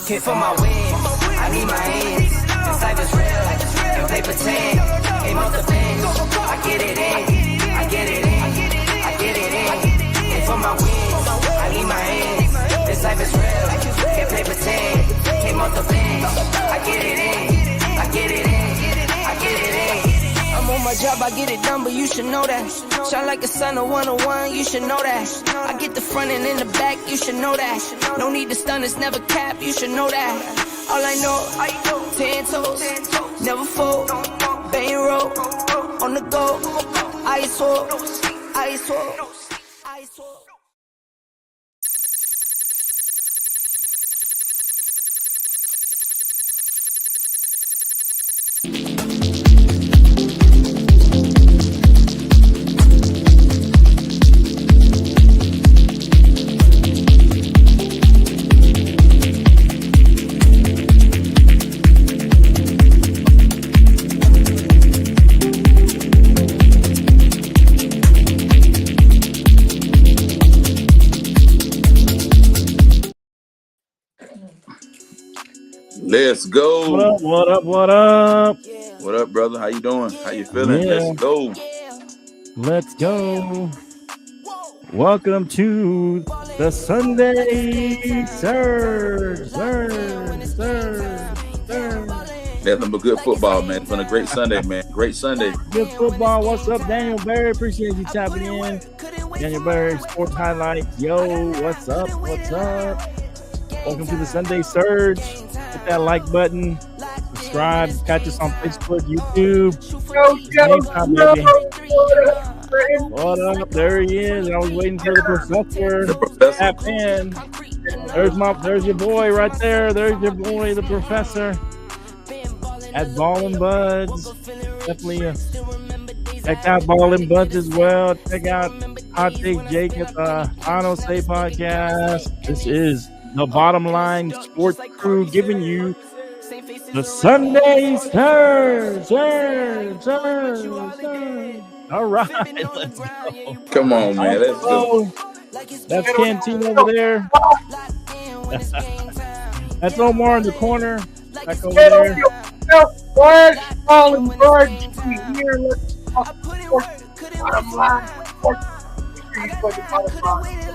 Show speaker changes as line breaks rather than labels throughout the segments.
Hit for my wins, I need my ends. This life is real, and play pretend. Aim off the bench, I get it in, I get it in, I get it in. Hit for my wins, I need my ends. This life is real, can't play pretend. Came off the bench, I get it in, I get it in, I get it in. I'm on my job, I get it done, but you should know that. Shine like a sun, a 101, you should know that. I get the front and in the back, you should know that. No need to stun, it's never cap, you should know that. All I know, 10 toes, never fold, bang roll, on the go, ice wall, ice wall, ice wall.
Let's go.
What up? What up? What up?
What up, brother? How you doing? How you feeling?
Yeah.
Let's go.
Let's go. Welcome to the Sunday Surge.
Nothing but good football, man. It's been a great Sunday, man. Great Sunday.
Good football. What's up, Daniel Berry? Appreciate you tapping in. Daniel Berry, Sports Highlights. Yo, what's up? What's up? Welcome to the Sunday Surge. Hit that like button. Subscribe. Catch us on Facebook, YouTube. What up? There he is. I was waiting for the professor. Tap in. There's your boy right there. There's your boy, the professor. At Ballin' Buds. Definitely check out Ballin' Buds as well. Check out Hot Take Jake at the Final Say podcast. This is the Bottom Line Sports Crew giving you the Sunday Surge. All right, let's go.
Come on, man. Let's go.
That's Canteen over there. That's Omar in the corner. Back over there.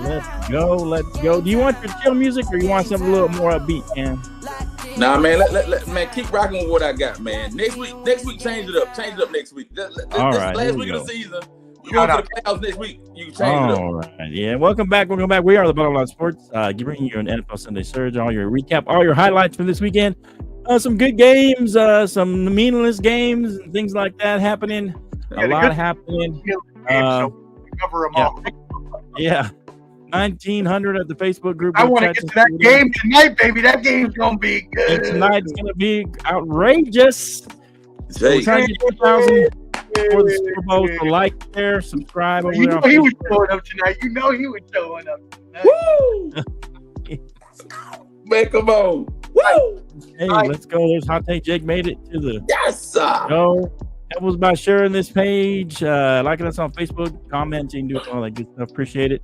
Let's go. Let's go. Do you want your chill music or you want something a little more upbeat, man?
Nah, man. Man, keep rocking with what I got, man. Next week, change it up. Change it up next week.
All right,
last week of the season. We go to the playoffs next week. You can change it up.
All right. Yeah. Welcome back. We are the Bottom Line Sports. Bringing you an NFL Sunday Surge, all your recap, all your highlights from this weekend. Some good games, some meaningless games, and things like that happening. A lot happening.
Cover them all.
Yeah. 1900 at the Facebook group.
I want to get to that game tonight, baby. That game's going to be good.
And tonight's going to be outrageous.
So
we're trying to get 2,000 for the Super Bowl. So like there, subscribe.
You know he was showing up tonight. You know he was showing up tonight.
Woo! Man, come on. Woo!
Hey, let's go. There's Hot Take Jake made it to the
show.
Help us by sharing this page, liking us on Facebook, commenting, doing all that good stuff. Appreciate it.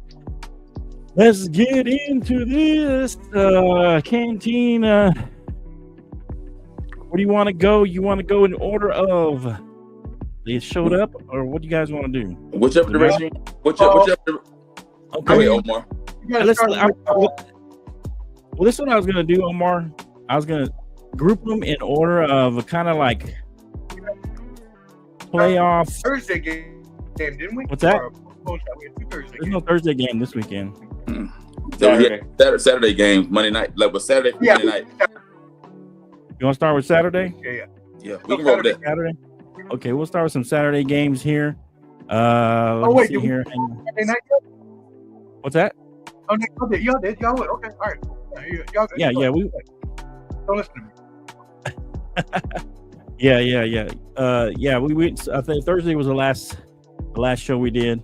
Let's get into this. Canteen. Where do you want to go? You want to go in order of they showed up, or what do you guys want to do?
Whichever direction. Whichever. Okay, go ahead, Omar.
Well, this is what I was going to do, Omar. I was going to group them in order of kind of like playoff
Thursday game, didn't we?
What's that? There's no Thursday game this weekend.
Saturday games, Monday night. Like with Saturday, Monday night.
You want to start with Saturday?
Yeah. We can roll with that.
Saturday. Okay, we'll start with some Saturday games here.
Let's see
here. What's that?
Oh, y'all did. Y'all would. Okay, all right.
Yeah. We
don't listen to me.
Yeah. We I think Thursday was the last show we did.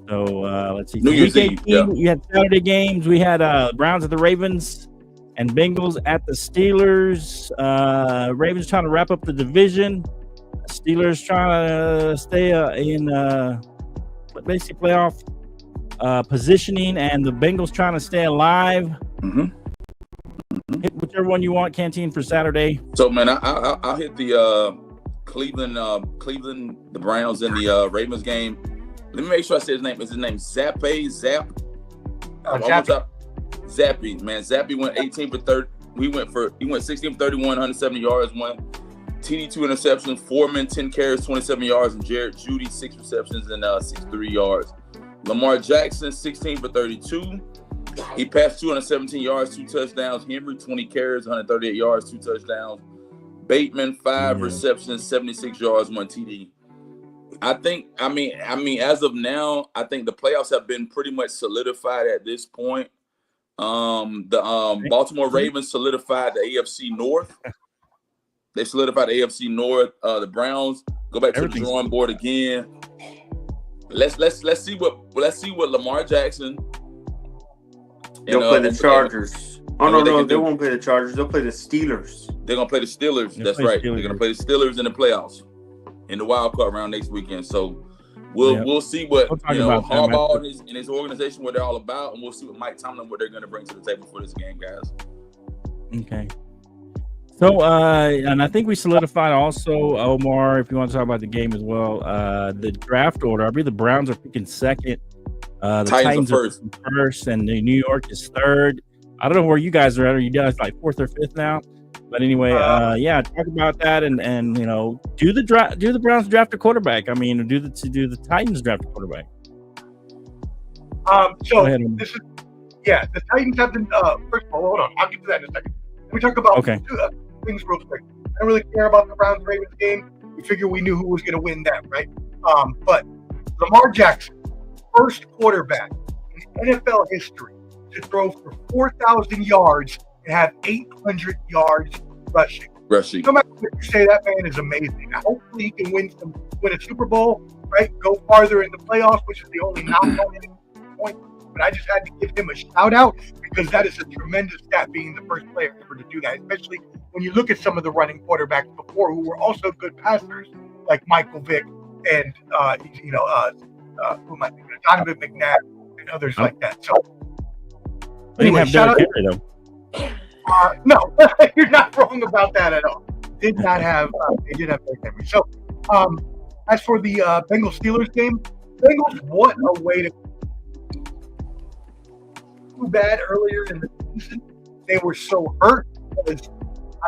So let's see.
New Year's Eve.
We had Saturday games. We had Browns at the Ravens and Bengals at the Steelers. Ravens trying to wrap up the division. Steelers trying to stay in basically playoff positioning, and the Bengals trying to stay alive.
Mm-hmm.
Hit whichever one you want, Canteen, for Saturday.
So, man, I'll hit the Cleveland, the Browns and the Ravens game. Let me make sure I say his name. Is his name Zappe? Zappe, man. Zappe went 18 for 30. He went 16 for 31, 170 yards, one TD, 2 interceptions. Foreman, 10 carries, 27 yards, and Jared Judy, 6 receptions and 63 yards. Lamar Jackson, 16 for 32. He passed 217 yards, 2 touchdowns. Henry, 20 carries, 138 yards, 2 touchdowns. Bateman, 5 receptions, 76 yards, 1 TD. I mean, as of now, I think the playoffs have been pretty much solidified at this point. Baltimore Ravens solidified the AFC North. They solidified the AFC North. The Browns go back to the drawing board again. Let's see what Lamar Jackson.
They'll play the Chargers. No, they won't play the Chargers. They'll play the Steelers.
They're gonna play the Steelers. That's right. They're gonna play the Steelers in the playoffs in the wild card round next weekend. So we'll see what Harbaugh and his organization, what they're all about, and we'll see what Mike Tomlin, what they're gonna bring to the table for this game, guys.
Okay. So and I think we solidified also, Omar, if you want to talk about the game as well, the draft order. I believe the Browns are picking second. The Titans are first, and the New York is third. I don't know where you guys are at. Are you guys like fourth or fifth now? But anyway, talk about that, and do the Browns draft a quarterback? I mean, do the Titans draft a quarterback?
The Titans have been. First of all, hold on, I'll get to that in a second. We talk about things real quick. I don't really care about the Browns Ravens game. We figure we knew who was going to win that, right? But Lamar Jackson, first quarterback in NFL history to throw for 4,000 yards and have 800 yards rushing. No matter what you say, that man is amazing. Hopefully he can win a Super Bowl, right? Go farther in the playoffs, which is the only knock on him point. But I just had to give him a shout out because that is a tremendous stat, being the first player ever to do that, especially when you look at some of the running quarterbacks before who were also good passers, like Michael Vick and Donovan McNabb and others like that. So anyway, shout out. Henry, no, you're not wrong about that at all. They did have Derrick Henry. So as for the Bengals Steelers game, Bengals, what a way to too bad earlier in the season. They were so hurt. Because,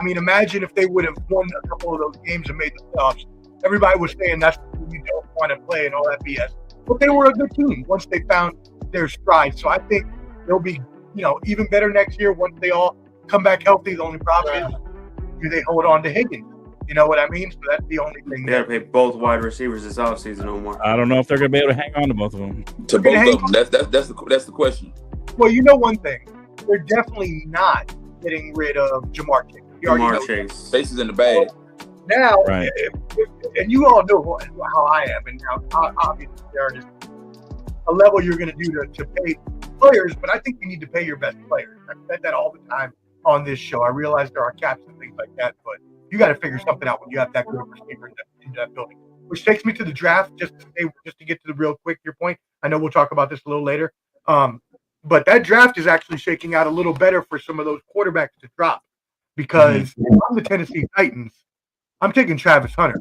I mean, imagine if they would have won a couple of those games and made the playoffs. Everybody was saying that's what you don't want to play and all that BS. But they were a good team once they found their stride. So I think they'll be, even better next year once they all come back healthy. The only problem is, do they hold on to Higgins? You know what I mean? So that's the only thing.
They got to pay both wide receivers this offseason, Omar.
I don't know if they're going to be able to hang on to both of them.
To both of them. That's the question.
Well, you know one thing. They're definitely not getting rid of Jamar Chase.
Jamar Chase.
Faces in the bag.
Now, and you all know how I am, and how obviously there is a level you're going to do to pay players, but I think you need to pay your best players. I've said that all the time on this show. I realize there are caps and things like that, but you got to figure something out when you have that good receiver in that building. Which takes me to the draft, just to get to the real quick, your point. I know we'll talk about this a little later. But that draft is actually shaking out a little better for some of those quarterbacks to drop, because I'm the Tennessee Titans. I'm taking Travis Hunter,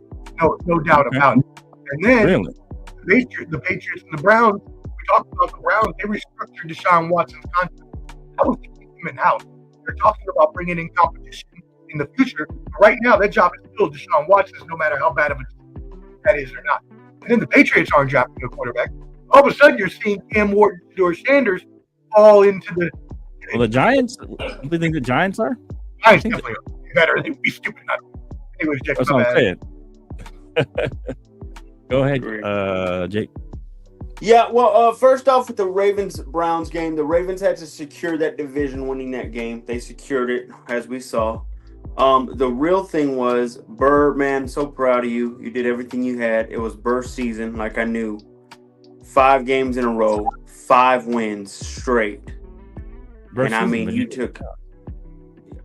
no doubt about it. And then the Patriots and the Browns. We talked about the Browns. They restructured Deshaun Watson's contract. That was to keep him in-house. They're talking about bringing in competition in the future. But right now, that job is still Deshaun Watson's, no matter how bad of a that is or not. And then the Patriots aren't drafting a quarterback. All of a sudden, you're seeing Cam Ward, George Sanders fall into the.
Well, the Giants. Do you think the Giants are?
Giants definitely are better. They would be stupid not. Anyways, Jake.
That's what I'm saying. Go ahead, Jake.
Yeah, well, first off, with the Ravens-Browns game, the Ravens had to secure that division winning that game. They secured it, as we saw. The real thing was, Burr, man, so proud of you. You did everything you had. It was Burr's season, like I knew. 5 games in a row, 5 wins straight. And I mean, you took...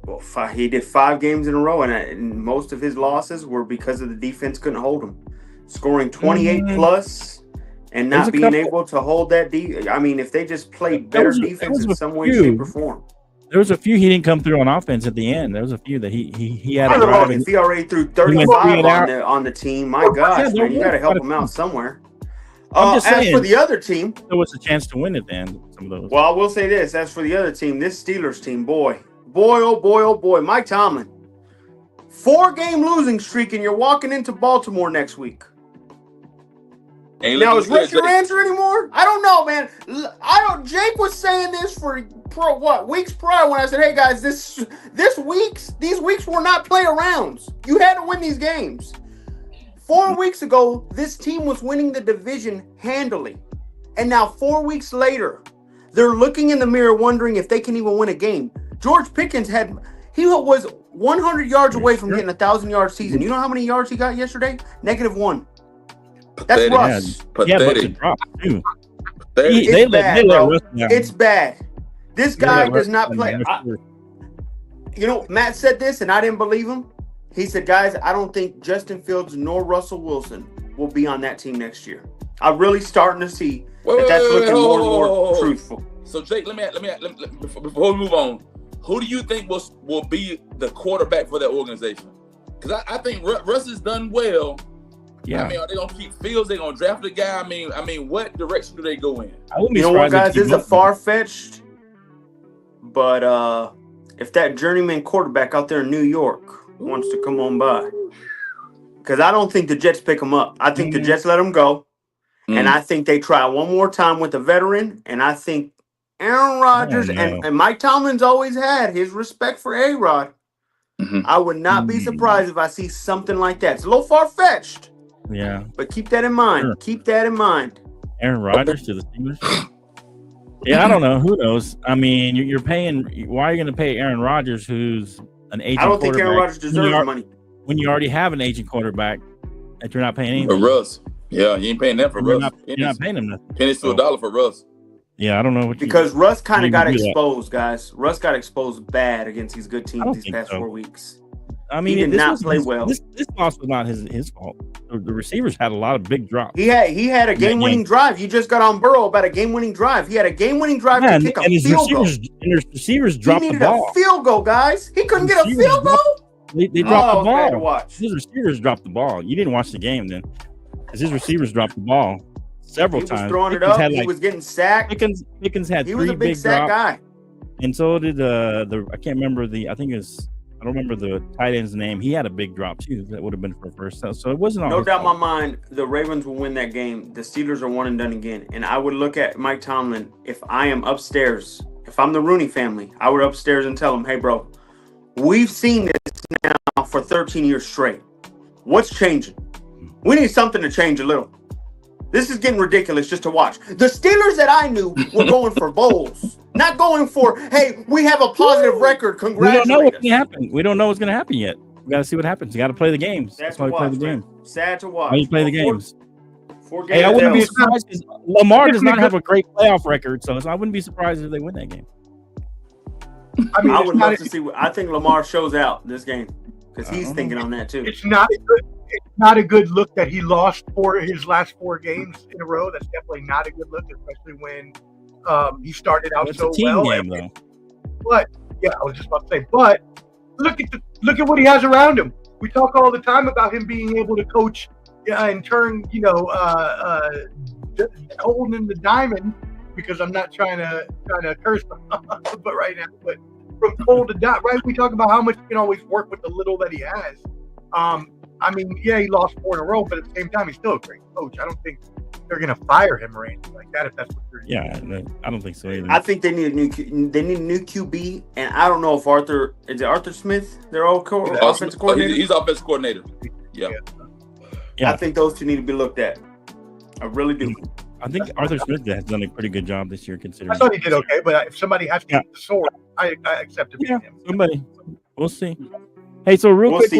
Well, he did 5 games in a row, and most of his losses were because of the defense couldn't hold him. Scoring 28 plus... And not being able to hold that I mean, if they just played better defense in some way, shape, or form.
There was a few he didn't come through on offense at the end. There was a few that he had.
If he already threw 35 on the team, my gosh, man, you got to help him out somewhere.
I'm just saying,
as for the other team,
there was a chance to win at the end. Some of those.
Well, I will say this: as for the other team, this Steelers team, boy, oh boy, Mike Tomlin, 4-game losing streak, and you're walking into Baltimore next week. Now, is Russ your answer anymore? I don't know, man. Jake was saying this for weeks prior when I said, "Hey guys, these weeks were not play arounds. You had to win these games." 4 weeks ago, this team was winning the division handily. And now 4 weeks later, they're looking in the mirror wondering if they can even win a game. George Pickens was 100 yards away from getting a 1,000-yard season. You know how many yards he got yesterday? -1. That's Russ.
Pathetic.
It's bad. This guy does not play. Matt said this, and I didn't believe him. He said, guys, I don't think Justin Fields nor Russell Wilson will be on that team next year. I'm really starting to see that's looking more and more truthful.
So, Jake, let me before we move on, who do you think will be the quarterback for that organization? Because I think Russ has done well.
Yeah.
I mean, are they gonna keep Fields? They gonna draft the guy? I mean, what direction do they go in?
You know what, guys? This is a far-fetched, but if that journeyman quarterback out there in New York wants to come on by, because I don't think the Jets pick him up. I think the Jets let him go, and I think they try one more time with a veteran. And I think Aaron Rodgers and Mike Tomlin's always had his respect for A-Rod. I would not be surprised if I see something like that. It's a little far-fetched.
Yeah,
but keep that in mind. Sure. Keep that in mind.
Aaron Rodgers to the Steelers. Yeah, I don't know. Who knows? I mean, you're paying. Why are you going to pay Aaron Rodgers, who's an aging quarterback? I don't think Aaron
Rodgers deserves money.
When you already have an aging quarterback that you're not paying anything.
For Russ. Yeah, you ain't paying that for Russ.
You're not paying him nothing.
Pennies to $1 for Russ.
Yeah, I don't know
because Russ kind of got exposed, guys. Russ got exposed bad against these good teams these past 4 weeks.
I mean,
he did not play well.
This loss was not his fault. The receivers had a lot of big drops.
He had a game-winning drive. You just got on Burrow about a game-winning drive. He had a game-winning drive to kick a field goal.
And his receivers dropped the ball.
He needed a field goal, guys. He couldn't get a field goal?
They dropped the ball.
To watch.
His receivers dropped the ball. You didn't watch the game then. Because his receivers dropped the ball several times.
He was throwing it up. He was getting sacked.
Pickens had 3 big drops. He was a big sack guy. And so did I can't remember I don't remember the tight end's name. He had a big drop too. That would have been for first. So it wasn't all.
No doubt in my mind, the Ravens will win that game. The Steelers are one and done again. And I would look at Mike Tomlin if I am upstairs. If I'm the Rooney family, I would upstairs and tell him, "Hey, bro, we've seen this now for 13 years straight. What's changing? We need something to change a little. This is getting ridiculous just to watch. The Steelers that I knew were going for bowls, not going for, hey, we have a positive record. Congratulations.
We don't know what's going to happen. We don't know what's going to happen yet. We got to see what happens. You got to play the games. That's why we play the games.
Sad to watch.
Why you play the games?
4 games.
Hey, I wouldn't be surprised because Lamar does not have a great playoff record, so I wouldn't be surprised if they win that game.
I mean, I would love to see. I think Lamar shows out this game because he's thinking on that too.
It's not a good look that he lost his last 4 games in a row. That's definitely not a good look, especially when he started out so well.
Game, though.
But yeah, I was just about to say. But look at what he has around him. We talk all the time about him being able to coach and turn, holding in the diamond. Because I'm not trying to curse him, but right now, but from cold to dot, right? We talk about how much he can always work with the little that he has. I mean, yeah, he lost 4 in a row, but at the same time, he's still a great coach. I don't think they're going to fire him or anything like that if that's what you're doing.
Yeah, I don't think so either.
I think they need a new QB, and I don't know if Arthur Smith, their old offensive coordinator.
He's offensive coordinator. Yeah.
I think those two need to be looked at. I really do.
I think Arthur Smith has done a pretty good job this year, considering.
I thought he did okay, but if somebody has to get the sword, I accept it.
Yeah, somebody. We'll see. Hey, so real quick,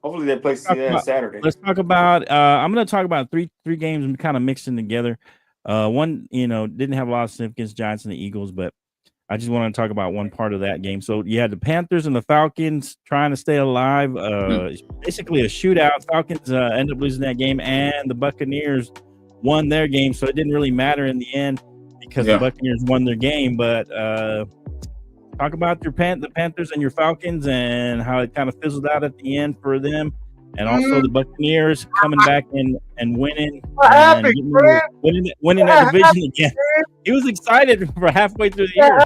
hopefully they play Saturday.
Let's talk about. I'm going to talk about three games kind of mixing together. One, didn't have a lot of significance, Giants and the Eagles, but I just want to talk about one part of that game. So you had the Panthers and the Falcons trying to stay alive. Basically a shootout. Falcons end up losing that game, and the Buccaneers won their game. So it didn't really matter in the end because the Buccaneers won their game. But talk about the Panthers and your Falcons and how it kind of fizzled out at the end for them, and also the Buccaneers coming back and winning that division again. He was excited for halfway through the year.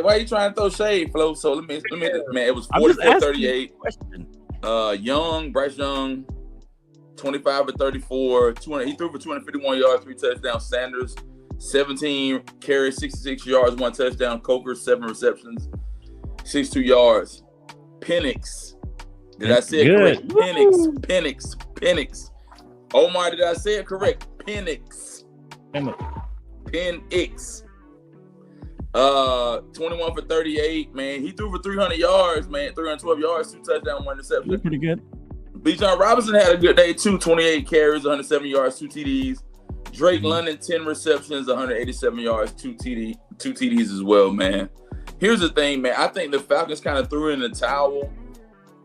Why are you trying to throw shade, Flo? So let me, man. It was 44-38. Bryce Young, 25 for 34, 200. He threw for 251 yards, 3 touchdowns. Sanders, 17 carries, 66 yards, 1 touchdown. Coker, 7 receptions, 62 yards. Penix, did I say it correct? Penix. Omar, did I say it correct? Penix. 21 for 38, man. He threw for 300 yards, man. 312 yards, 2 touchdowns, 1 interception.
That's pretty good.
Bijan Robinson had a good day too. 28 carries, 107 yards, 2 TDs. Drake London, 10 receptions, 187 yards, 2 TDs as well, man. Here's the thing, man. I think the Falcons kind of threw in the towel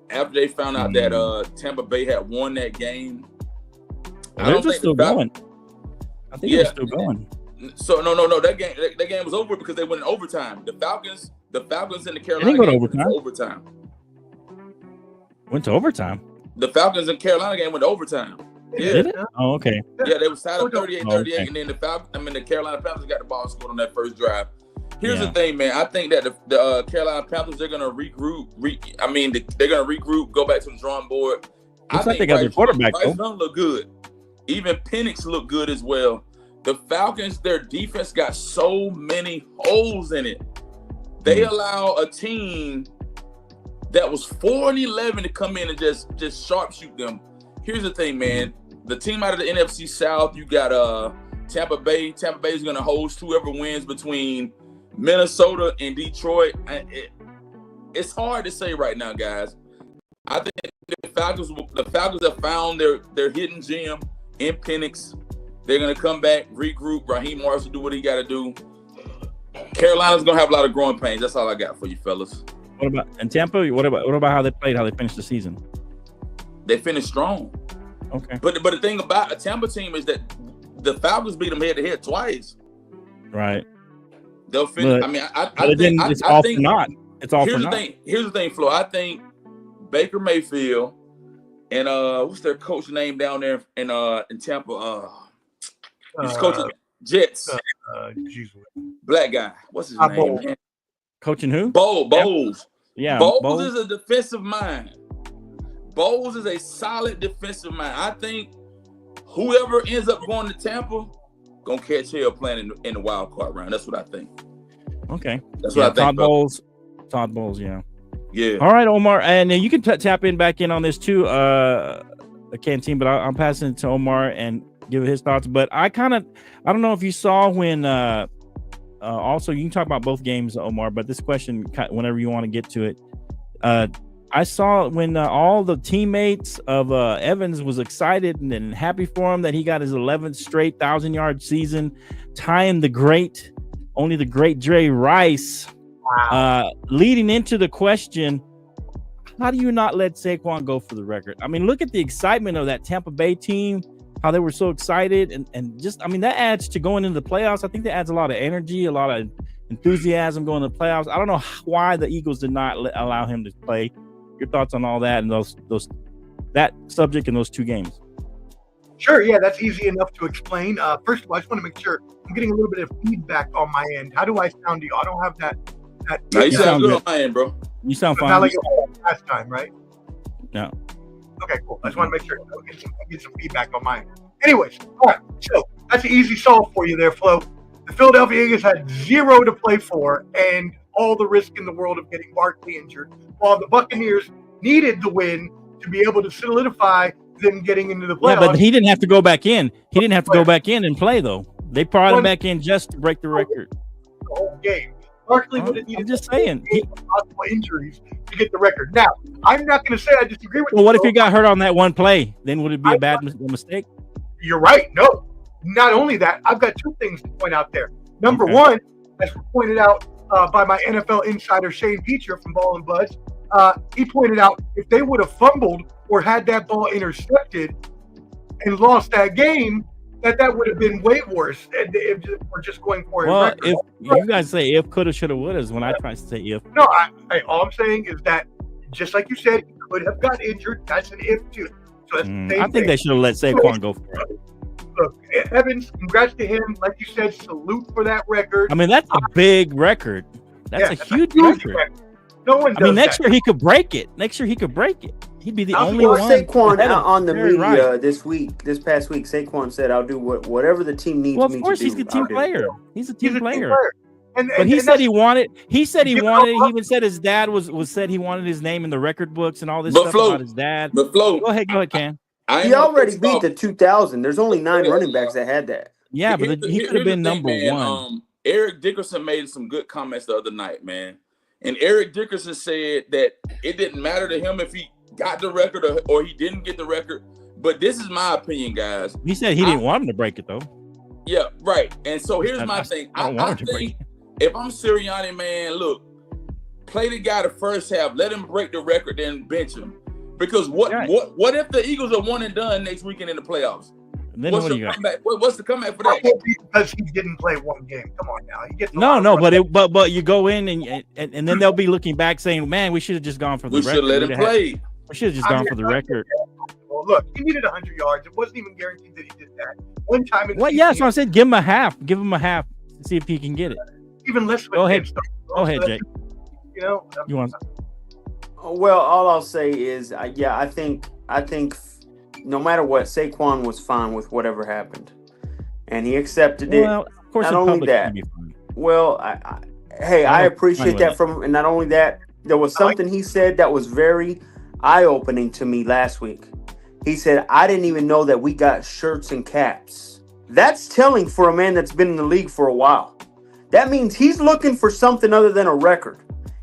after they found out that Tampa Bay had won that game.
I don't think still going. I think they're still going.
So no. That game was over because they went in overtime. The Falcons and the Carolina
game
went to overtime.
Went to overtime.
The Falcons and Carolina game went to overtime. Yeah.
Did it? Oh, okay.
Yeah, they was tied up 38-38, and then the Carolina Panthers got the ball scored on that first drive. Here's the thing, man. I think that the Carolina Panthers, they're gonna regroup. They're gonna regroup, go back to the drawing board.
Looks like they got their quarterback.
Bryce Young look good. Even Penix looked good as well. The Falcons, their defense got so many holes in it. They allow a team that was 4-11 to come in and just sharpshoot them. Here's the thing, man. The team out of the NFC South, you got Tampa Bay. Tampa Bay is going to host whoever wins between Minnesota and Detroit. It's hard to say right now, guys. I think the Falcons have found their hidden gem in Penix. They're going to come back, regroup. Raheem Morris will do what he got to do. Carolina's going to have a lot of growing pains. That's all I got for you, fellas.
What about Tampa? What about how they played, how they finished the season?
They finished strong.
Okay.
But the thing about a Tampa team is that the Falcons beat them head-to-head twice.
Right.
They'll finish.
It's all for naught.
Here's the thing, Flo. I think Baker Mayfield and what's their coach name down there in Tampa? He's coaching Jets. Black guy. What's his name? Man?
Coaching who?
Bowles.
Yeah.
Bowles is a defensive mind. Bowles is a solid defensive mind. I think whoever ends up going to Tampa gonna catch hell playing in the wild card round. That's what I think.
Okay.
That's what I think.
Todd Bowles. Yeah.
Yeah.
All right, Omar, and you can tap back in on this too, the Canteen. But I'm passing it to Omar and give his thoughts. But I don't know if you saw when. Also, you can talk about both games, Omar. But this question, whenever you want to get to it, I saw when all the teammates of Evans was excited and happy for him that he got his 11th straight 1,000-yard season, tying the great Dre Rice. Wow. Leading into the question, how do you not let Saquon go for the record? I mean, look at the excitement of that Tampa Bay team, how they were so excited, and just, I mean, that adds to going into the playoffs. I think that adds a lot of energy, a lot of enthusiasm going to the playoffs. I don't know why the Eagles did not allow him to play. Your thoughts on all that and that subject in those two games?
Sure, yeah, that's easy enough to explain. First of all, I just want to make sure I'm getting a little bit of feedback on my end. How do I sound to you? I don't have that.
No, you sound good on my end, bro.
You sound fine.
Not like last time, right?
No.
Okay, cool. I just want to make sure I get some feedback on my end. Anyways, all right. So that's an easy solve for you there, Flo. The Philadelphia Eagles had 0 to play for and all the risk in the world of getting Barkley injured, while the Buccaneers needed the win to be able to solidify them getting into the playoffs.
Yeah, but he didn't have to go back in. He didn't have to go back in and play, though. They brought him back in just to break the record.
The whole game. Barkley would have needed possible injuries to get the record. Now, I'm not going to say I disagree with you.
Well, what if he got hurt on that one play? Then would it be a bad mistake?
You're right. No. Not only that, I've got 2 things to point out there. Number one, as pointed out by my NFL insider Shane Peacher from Ball and Buzz, he pointed out if they would have fumbled or had that ball intercepted and lost that game, that would have been way worse if we're just going for a
Well,
record.
if you guys say if, coulda, shoulda, woulda, is when I try to say if.
No, all I'm saying is that, just like you said, he could have got injured. That's an if too. So that's the same
I think
thing.
they should have let Saquon go for it.
Look, Evans, congrats to him. Like you said, salute for that record.
I mean, that's a big record. That's a huge record.
No one does
next year he could break it. He'd be the only
Well,
one.
Saquon on the
Very
media
right.
this past week, Saquon said, "I'll do whatever the team needs me to do."
Well, of course, he's a team player. He's a team player.
But
he said he wanted. He said he
You
wanted.
know,
He even said his dad was said he wanted his name in the record books and all this
But
stuff
Flo,
about his dad.
But Flo,
Go ahead, Ken.
He already beat the 2000. There's only 9 running backs that had that.
Yeah, but he could have been number one.
Eric Dickerson made some good comments the other night, man. And Eric Dickerson said that it didn't matter to him if he got the record or he didn't get the record. But this is my opinion, guys.
He said he didn't want him to break it, though.
Yeah, right. And so here's my thing. I think if I'm Sirianni, man, look, play the guy the first half, let him break the record, then bench him. Because what if the Eagles are one and done next weekend in the playoffs?
Then
What's the comeback? What's the comeback for that?
Because he didn't play one game. Come on now. He gets
but you go in and then they'll be looking back saying, "Man, we should have just gone for the record.
We should let him play.
We should have just gone for the record."
Well, look, he needed 100 yards. It wasn't even guaranteed that he did that. One time in the
Well, yeah, so I said give him a half. Give him a half to see if he can get it.
Even less.
Go ahead. Go ahead, Jake.
You know,
you want?
Well, all I'll say is, I think no matter what, Saquon was fine with whatever happened, and he accepted it.
Well, of course,
not only that. Well, I appreciate that from him, and not only that, there was something he said that was very eye-opening to me last week. He said, "I didn't even know that we got shirts and caps." That's telling for a man that's been in the league for a while. That means he's looking for something other than a record.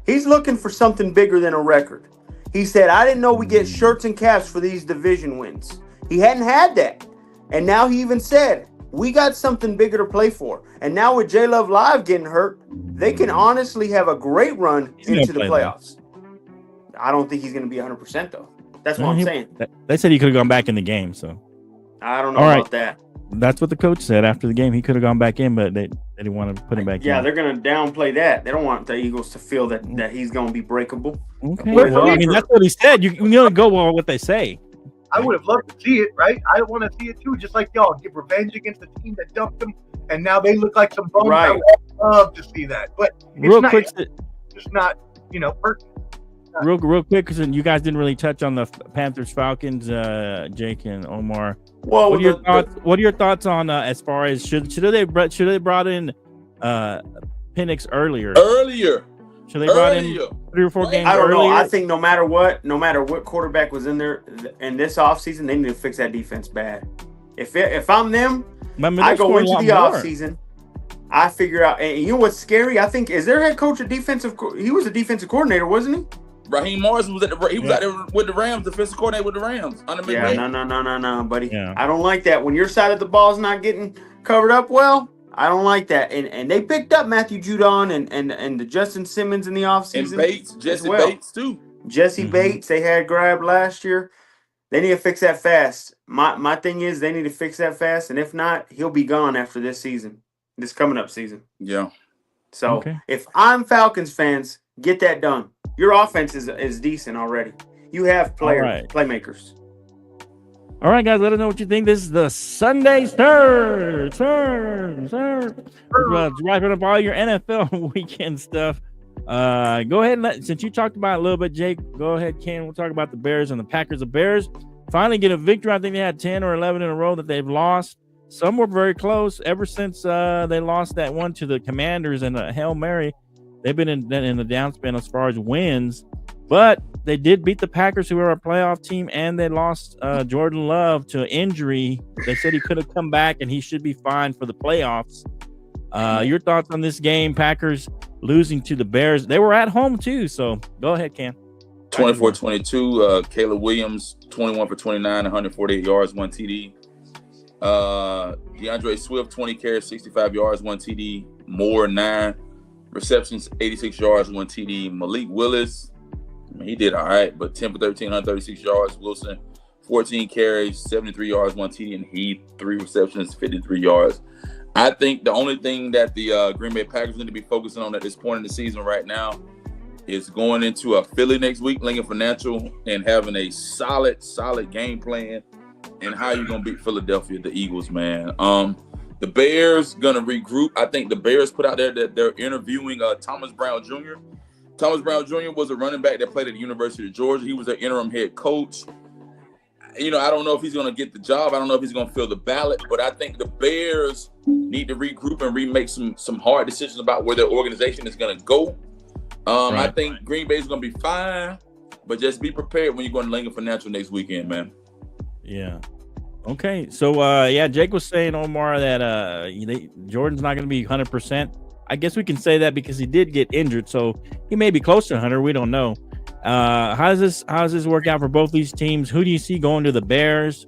He's looking for something bigger than a record. He said, "I didn't know we get shirts and caps for these division wins." He hadn't had that. And now he even said, "We got something bigger to play for." And now with J Love Live getting hurt, they can honestly have a great run into the playoffs. I don't think he's going to be 100% though. That's what I'm saying.
They said he could have gone back in the game, so
I don't know about that.
That's what the coach said after the game. He could have gone back in, but they didn't want to put him back in.
Yeah, they're going to downplay that. They don't want the Eagles to feel that he's going to be breakable.
Okay. Well, I mean, that's what he said. You don't go well with what they say.
I would have loved to see it, right? I want to see it too, just like y'all. Get revenge against the team that dumped them, and now they look like some bums.
Right.
I would love to see that, but it's just not, pertinent.
Real quick, because you guys didn't really touch on the Panthers Falcons, Jake and Omar.
Well,
what are your thoughts on as far as should they brought in Penix earlier? Should they brought in 3 or 4 games?
I don't
earlier?
know. I think no matter what quarterback was in there in this offseason, they need to fix that defense bad. If I'm them, I go into the offseason. I figure out, and you know what's scary? I think is their head coach he was a defensive coordinator, wasn't he?
Raheem Morris was out there with the Rams, defensive coordinator with the Rams.
Yeah, no, buddy.
Yeah.
I don't like that. When your side of the ball is not getting covered up well, I don't like that. And they picked up Matthew Judon and the Justin Simmons in the offseason.
And Bates, Jesse Bates too.
Jesse Bates, they had grabbed last year. They need to fix that fast. My thing is they need to fix that fast, and if not, he'll be gone after this coming up season.
Yeah.
So if I'm Falcons fans, get that done. Your offense is decent already. You have playmakers.
All right, guys, let us know what you think. This is the Sunday Stir. Wrapping up all your NFL weekend stuff. Go ahead since you talked about it a little bit, Jake, go ahead, Ken. We'll talk about the Bears and the Packers. The Bears finally get a victory. I think they had 10 or 11 in a row that they've lost. Some were very close ever since they lost that one to the Commanders and a Hail Mary. They've been in the downspan as far as wins, but they did beat the Packers, who are a playoff team, and they lost Jordan Love to injury. They said he could have come back, and he should be fine for the playoffs. Your thoughts on this game? Packers losing to the Bears. They were at home, too, so go ahead, Ken.
24-22. Caleb Williams, 21 for 29, 148 yards, 1 TD. DeAndre Swift, 20 carries, 65 yards, 1 TD. Moore, 9 receptions, 86 yards, 1 TD. Malik Willis, he did all right, but 10 for 13, 136 yards. Wilson, 14 carries, 73 yards, 1 TD, and Heath, 3 receptions, 53 yards. I think the only thing that the Green Bay Packers need to be focusing on at this point in the season right now is going into a Philly next week, Lincoln Financial, and having a solid game plan and how you're going to beat Philadelphia, the Eagles, man. The Bears going to regroup. I think the Bears put out there that they're interviewing Thomas Brown Jr. Thomas Brown Jr. was a running back that played at the University of Georgia. He was their interim head coach. I don't know if he's going to get the job. I don't know if he's going to fill the ballot, but I think the Bears need to regroup and remake some hard decisions about where their organization is going to go. I think Green Bay is going to be fine, but just be prepared when you're going to Lincoln Financial next weekend, man.
Yeah. Okay. So, Jake was saying, Omar, that Jordan's not going to be 100%. I guess we can say that because he did get injured, so he may be close to 100. We don't know. How does this work out for both these teams? Who do you see going to the Bears?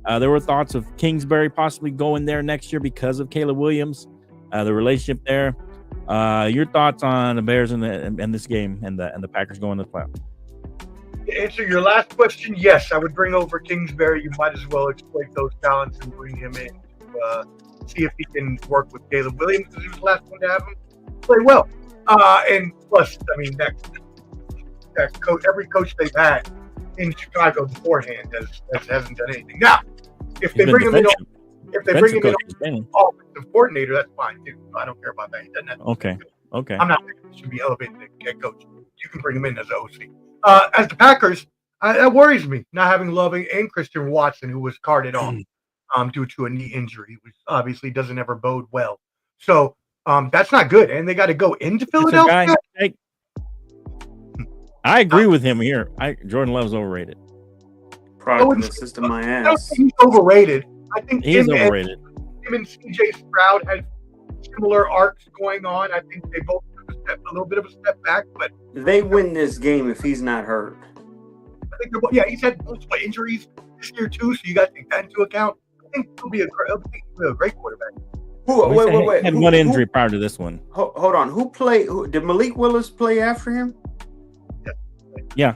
There were thoughts of Kingsbury possibly going there next year because of Caleb Williams, the relationship there. Your thoughts on the Bears and this game and the Packers going to the playoffs?
To answer your last question, yes, I would bring over Kingsbury. You might as well exploit those talents and bring him in to see if he can work with Caleb Williams, because he was the last one to have him play well. And plus, I mean, that coach, every coach they've had in Chicago beforehand hasn't done anything. Now, if they bring him in, offensive coordinator, that's fine too. I don't care about that. He doesn't have to. Okay. I'm not saying he should be elevated to head coach. You can bring him in as an OC. As the Packers, that worries me, not having Loving and Christian Watson, who was carted off due to a knee injury, which obviously doesn't ever bode well. So that's not good. And they got to go into Philadelphia.
I agree with him here. Jordan Love's overrated.
Product of the system, my ass.
I don't think he's overrated. I think
he is overrated.
Him and CJ Stroud had similar arcs going on. I think they both took a little bit of a step back, but
they win this game if he's not hurt.
I think he's had multiple injuries this year too, so you got to take that into account. I think he'll be a great quarterback.
Wait.
He had one injury prior to this one.
Hold on. Did Malik Willis play after him?
Yeah.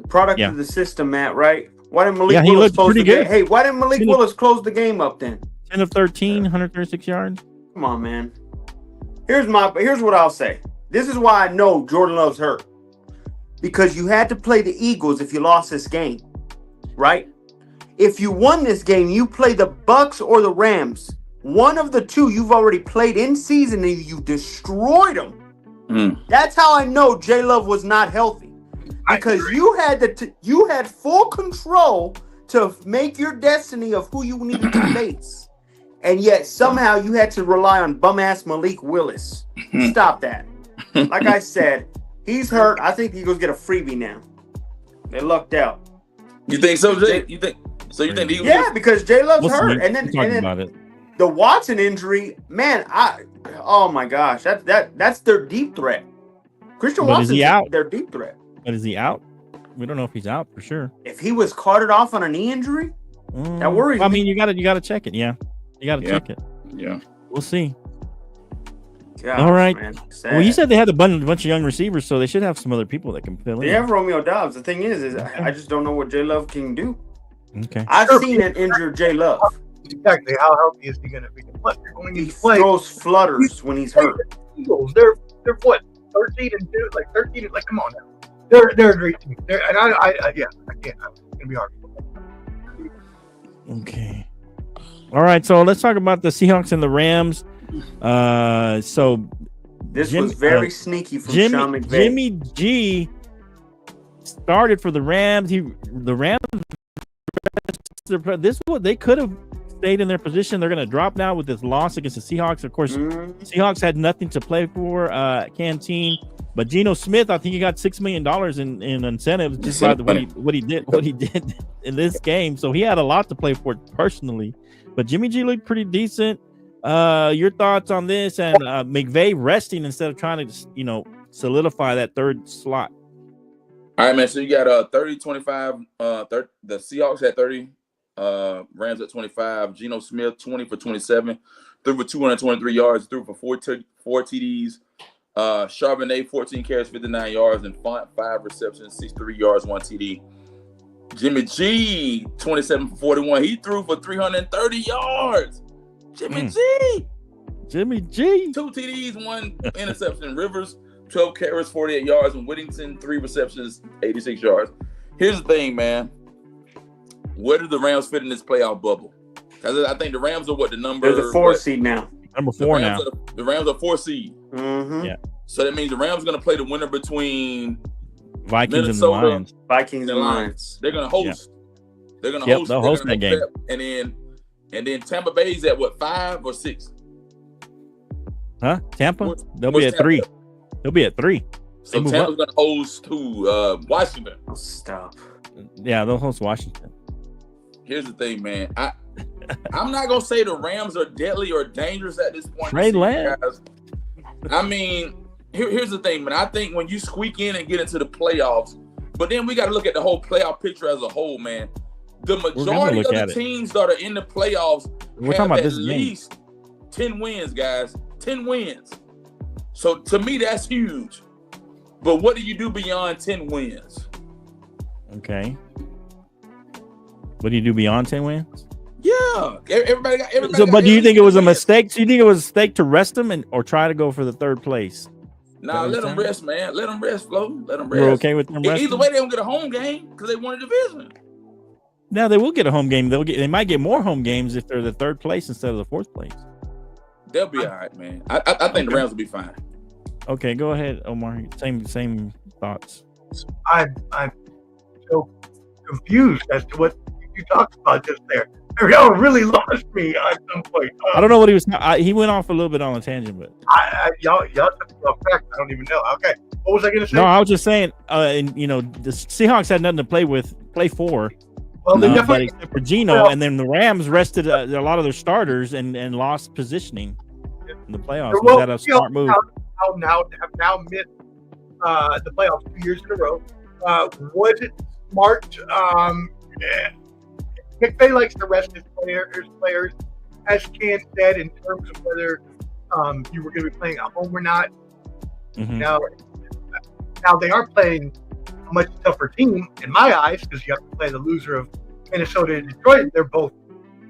Product of the system, Matt, right? Why didn't Malik Willis close the game? Hey, why didn't Malik Willis close the game up then?
10 of 13, 136 yards.
Come on, man. Here's what I'll say. This is why I know Jordan Love's hurt. Because you had to play the Eagles if you lost this game, right? If you won this game, you play the Bucks or the Rams. One of the two you've already played in season and you destroyed them. That's how I know J Love was not healthy, because you had full control to make your destiny of who you needed to face, and yet somehow you had to rely on bum ass Malik Willis. Stop that. Like I said, he's hurt. I think the Eagles get a freebie now. They lucked out.
You think so, Jay? You think the Eagles?
Yeah, because J Love's hurt, and then the Watson injury, man. Oh my gosh, that's their deep threat. Christian Watson's their deep threat.
But is he out? We don't know if he's out for sure.
If he was carted off on a knee injury, that worries me.
I mean, you gotta check it. Yeah, you gotta check it.
Yeah,
we'll see.
Gosh,
all right.
Man,
well, you said they had a bunch of young receivers, so they should have some other people that can fill in.
They have Romeo Doubs. The thing is I just don't know what J Love can do.
Okay,
I've seen an injured J Love.
Exactly. How healthy is he going to be? Plus, you're going
to play. He throws flutters when he's hurt.
Eagles, they're what, 13 and 2, like 13. Like, come on now. They're a great team. I can't. It's gonna be hard.
Okay. All right. So let's talk about the Seahawks and the Rams. So
this was very sneaky from Sean McVay.
Jimmy G started for the Rams. They could have stayed in their position. They're going to drop now with this loss against the Seahawks. Of course, Seahawks had nothing to play for. Canteen, but Geno Smith, I think he got $6 million in incentives just by what he did in this game. So he had a lot to play for personally. But Jimmy G looked pretty decent. Your thoughts on this and McVay resting instead of trying to solidify that third slot?
All right, man. So you got 30-25. The Seahawks had 30. Rams at 25. Geno Smith 20 for 27, threw for 223 yards, threw for four TDs. Charbonnet 14 carries, 59 yards, and Font 5 receptions, 63 yards, 1 TD. Jimmy G, 27 for 41. He threw for 330 yards. Jimmy G.
2
TDs, 1 interception. Rivers, 12 carries, 48 yards. And Whittington, 3 receptions, 86 yards. Here's the thing, man. Where do the Rams fit in this playoff bubble? Because I think the Rams are what the number.
They're the 4 seed now.
Number 4 now.
The Rams are 4 seed.
Mm-hmm.
Yeah.
So that means the Rams are going to play the winner between
Vikings
Minnesota,
and the Lions.
Vikings and Lions.
They're going to host.
Yeah.
They're going to host.
They'll host that game.
And then Tampa Bay's at what, 5 or 6?
Huh? Tampa? They'll be at 3. They'll be at 3.
So Tampa's going to host who? Washington.
Oh, stop.
Yeah, they'll host Washington.
Here's the thing, man. I'm not going to say the Rams are deadly or dangerous at this point.
Trey Lance.
I mean, here's the thing, man. I think when you squeak in and get into the playoffs, but then we got to look at the whole playoff picture as a whole, man. The majority of the teams that are in the playoffs have at least 10 wins, guys. 10 wins. So to me, that's huge. But what do you do beyond 10 wins?
Okay. What do you do beyond 10 wins?
Yeah. Everybody.
So, but do you think it was a mistake? So you think it was a mistake to rest them or try to go for the 3rd place?
Nah, let them rest, man. Let them rest, Flo. Let them rest.
You're okay with them resting?
Either way, they don't get a home game because they won a division.
Now they will get a home game. They might get more home games if they're the 3rd place instead of the 4th place.
They'll be all right, man. I think the Rams will be fine.
Okay, go ahead, Omar. Same thoughts.
I'm so confused as to what you talked about just there. Y'all really lost me at some point.
I don't know what he was. He went off a little bit on a tangent, but
y'all took me off track. I don't even know. Okay, what was I going to say?
No, I was just saying. The Seahawks had nothing to play for.
Well, they definitely
except for Geno, and then the Rams rested a lot of their starters and lost positioning in the playoffs. Was that a smart move?
Have now missed the playoffs 2 years in a row. Was it smart? McVay likes to rest his players, as Ken said, in terms of whether you were going to be playing at home or not.
Mm-hmm.
Now they are playing a much tougher team in my eyes because you have to play the loser of Minnesota and Detroit. They're both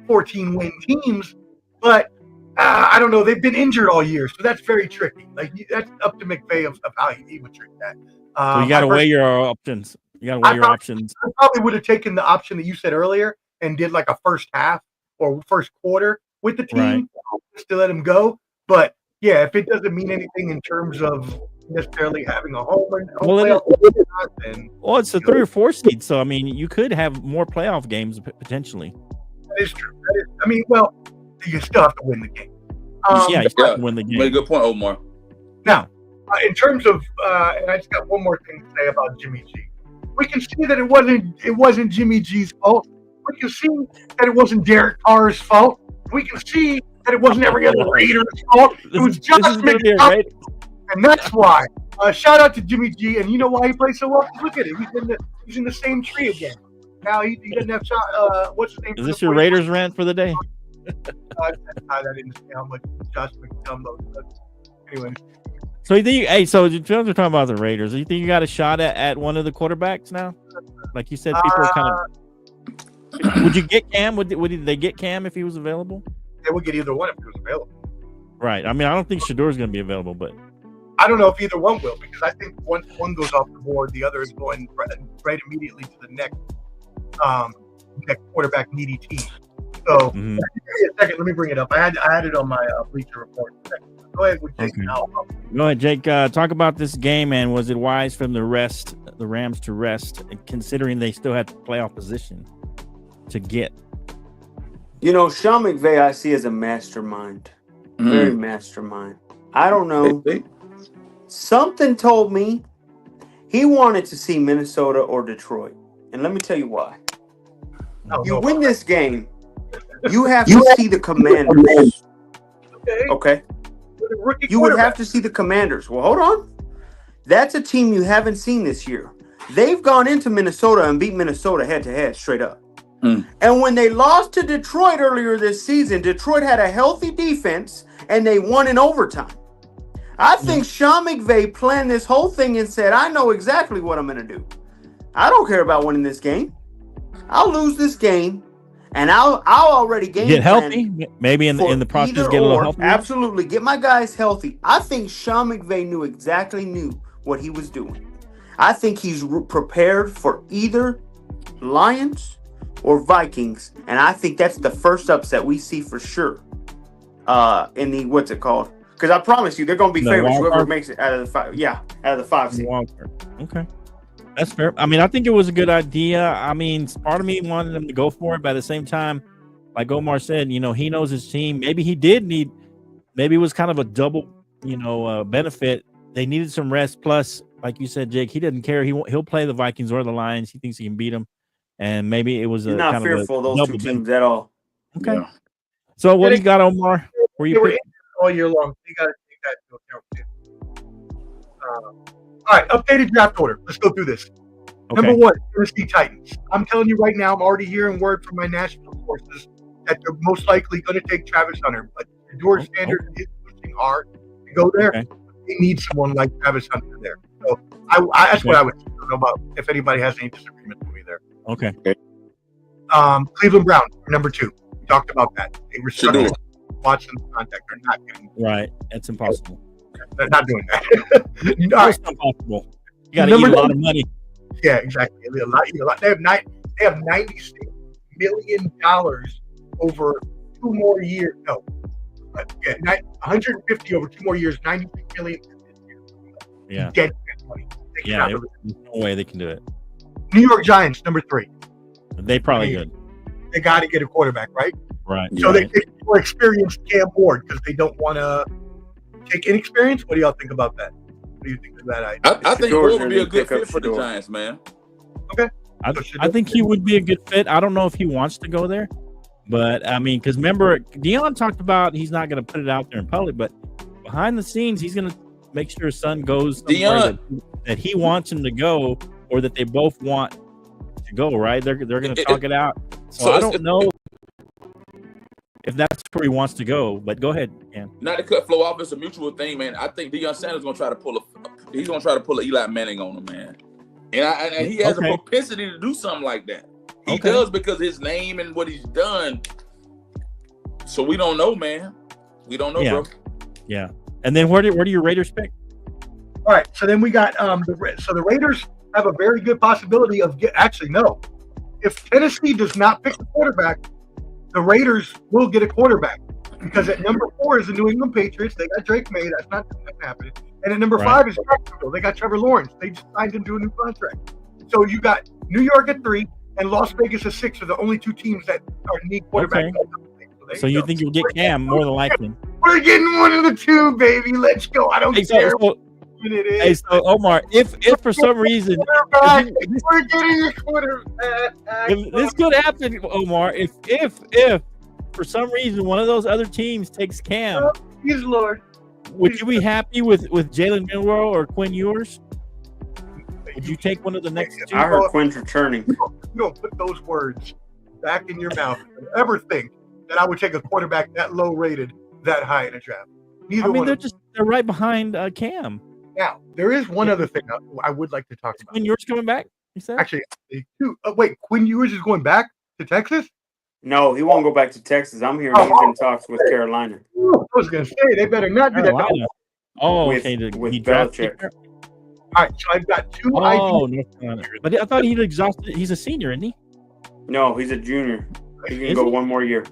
14-win teams, but I don't know. They've been injured all year, so that's very tricky. Like that's up to McVay of how he would treat that.
So you got to weigh your options. Options.
I probably would have taken the option that you said earlier and did like a first half or first quarter with the team just to let him go. But yeah, if it doesn't mean anything in terms of necessarily having a home playoff,
it's a 3 or 4 seed, so I mean you could have more playoff games potentially.
That is true. You still have to win the game.
You still have to win the game.
You made a good point, Omar.
Now, in terms of, and I just got one more thing to say about Jimmy G. We can see that it wasn't Jimmy G's fault. We can see that it wasn't Derek Carr's fault. We can see that it wasn't every other Raider's fault. It was Josh McDonald. And that's why. Shout out to Jimmy G. And you know why he plays so well? Look at it. He's in the same tree again. Now he doesn't have shot. What's his name?
Is this your Raiders rant for the day?
I didn't see how much Josh McDonald. Anyway.
So you think? So we're talking about the Raiders. Do you think you got a shot at one of the quarterbacks now? Like you said, people are kind of. Would you get Cam? Would they get Cam if he was available?
They would get either one if he was available.
Right. I mean, I don't think Shadour's going to be available, but
I don't know if either one will, because I think once one goes off the board, the other is going right immediately to the next quarterback needy team. So, give me a second. Let me bring it up. I had it on my Bleacher Report. Go ahead with Jake.
Okay. Go ahead, Jake. Talk about this game, and was it wise from the Rams to rest, considering they still had playoff position to get?
Sean McVay I see as a mastermind. Very mastermind. I don't know. Something told me he wanted to see Minnesota or Detroit. And let me tell you why. You win this game, you have to see the Commanders. Okay. You would have to see the Commanders. Well, hold on. That's a team you haven't seen this year. They've gone into Minnesota and beat Minnesota head-to-head straight up. And when they lost to Detroit earlier this season, Detroit had a healthy defense, and they won in overtime. I think Sean McVay planned this whole thing and said, I know exactly what I'm going to do. I don't care about winning this game. I'll lose this game, and I'll already
Get healthy. Maybe in the process, get a little healthy.
Absolutely, get my guys healthy. I think Sean McVay knew what he was doing. I think he's prepared for either Lions or Vikings, and I think that's the first upset we see for sure. In the what's it called? Because I promise you, they're going to be favorites. Whoever makes it out of the 5, out of the 5 seed.
Okay, that's fair. I mean, I think it was a good idea. I mean, part of me wanted them to go for it, but at the same time, like Omar said, he knows his team. Maybe maybe it was kind of a double, benefit. They needed some rest. Plus, like you said, Jake, he doesn't care. He'll play the Vikings or the Lions. He thinks he can beat them, and maybe it was
He's not fearful of those two teams at all.
Okay. Yeah. So what do you got, Omar?
Were you all year long? You got to take that into account too. All right, updated draft order. Let's go through this. Okay. Number 1, Tennessee Titans. I'm telling you right now, I'm already hearing word from my national sources that they're most likely going to take Travis Hunter. But the George Standard is pushing hard to go there. Okay. They need someone like Travis Hunter there. So that's what I would say. I don't know about if anybody has any disagreement with me there.
Okay.
Cleveland Browns, number 2. We talked about that. They restructured Watson's contract. They're not getting
right. That's impossible.
They're not doing that.
It's impossible. You got to eat a lot of money.
Yeah, exactly. They have $96 million over 2 more years. No, 150 over 2 more years. $96 million this year.
Yeah.
Dead money.
There's no way they can do it.
New York Giants, number 3.
They probably could.
They got to get a quarterback, right?
Right.
So they more experienced Cam Ward because they don't want to take inexperience. What do y'all think about that? What do you think of that idea?
I think Ward would be a good fit for the Giants, man.
Okay.
I think he would be a good fit. I don't know if he wants to go there, but I mean, because remember, Deion talked about he's not going to put it out there in public, but behind the scenes, he's going to make sure his son goes somewhere that he wants him to go, or that they both want to go. Right? They're going to talk it out. So I don't know if that's where he wants to go, but go ahead, Cam.
Not to cut flow off, it's a mutual thing, man. I think Deion Sanders is going to try to pull a Eli Manning on him, man. And he has a propensity to do something like that. He does because his name and what he's done. So we don't know, man. We don't know, bro.
Yeah. And then where do your Raiders pick?
All right. So then we got the Raiders have a very good possibility of no. If Tennessee does not pick a quarterback, the Raiders will get a quarterback because at number 4 is the New England Patriots. They got Drake May. That's not happening. And at number 5 is Jacksonville. They got Trevor Lawrence. They just signed him to a new contract. So you got New York at 3 and Las Vegas at 6 are the only 2 teams that need quarterbacks.
So you think you'll get Cam more than likely?
We're getting one of the 2, baby. Let's go. I don't care.
Hey, so Omar, if for some reason
we're getting a quarterback,
this could happen, Omar. If for some reason one of those other teams takes Cam,
please, Lord,
would you be happy with Jalen Milroe or Quinn Ewers? Would you take one of the next 2?
I heard Quinn's returning.
You don't put those words back in your mouth. Don't ever think that I would take a quarterback that low rated, that high in a draft.
They're right behind Cam.
Now, there is one other thing I would like to talk about.
Quinn Ewers coming back, you said?
Actually, 2. Wait, Quinn Ewers is going back to Texas?
No, he won't go back to Texas. I'm hearing he's in talks with Carolina.
I was going to say, they better not do that.
Oh,
with Belichick.
All right, so I've got 2 ideas.
But I thought he'd exhausted. He's a senior, isn't he?
No, he's a junior. He's going to go 1 more year.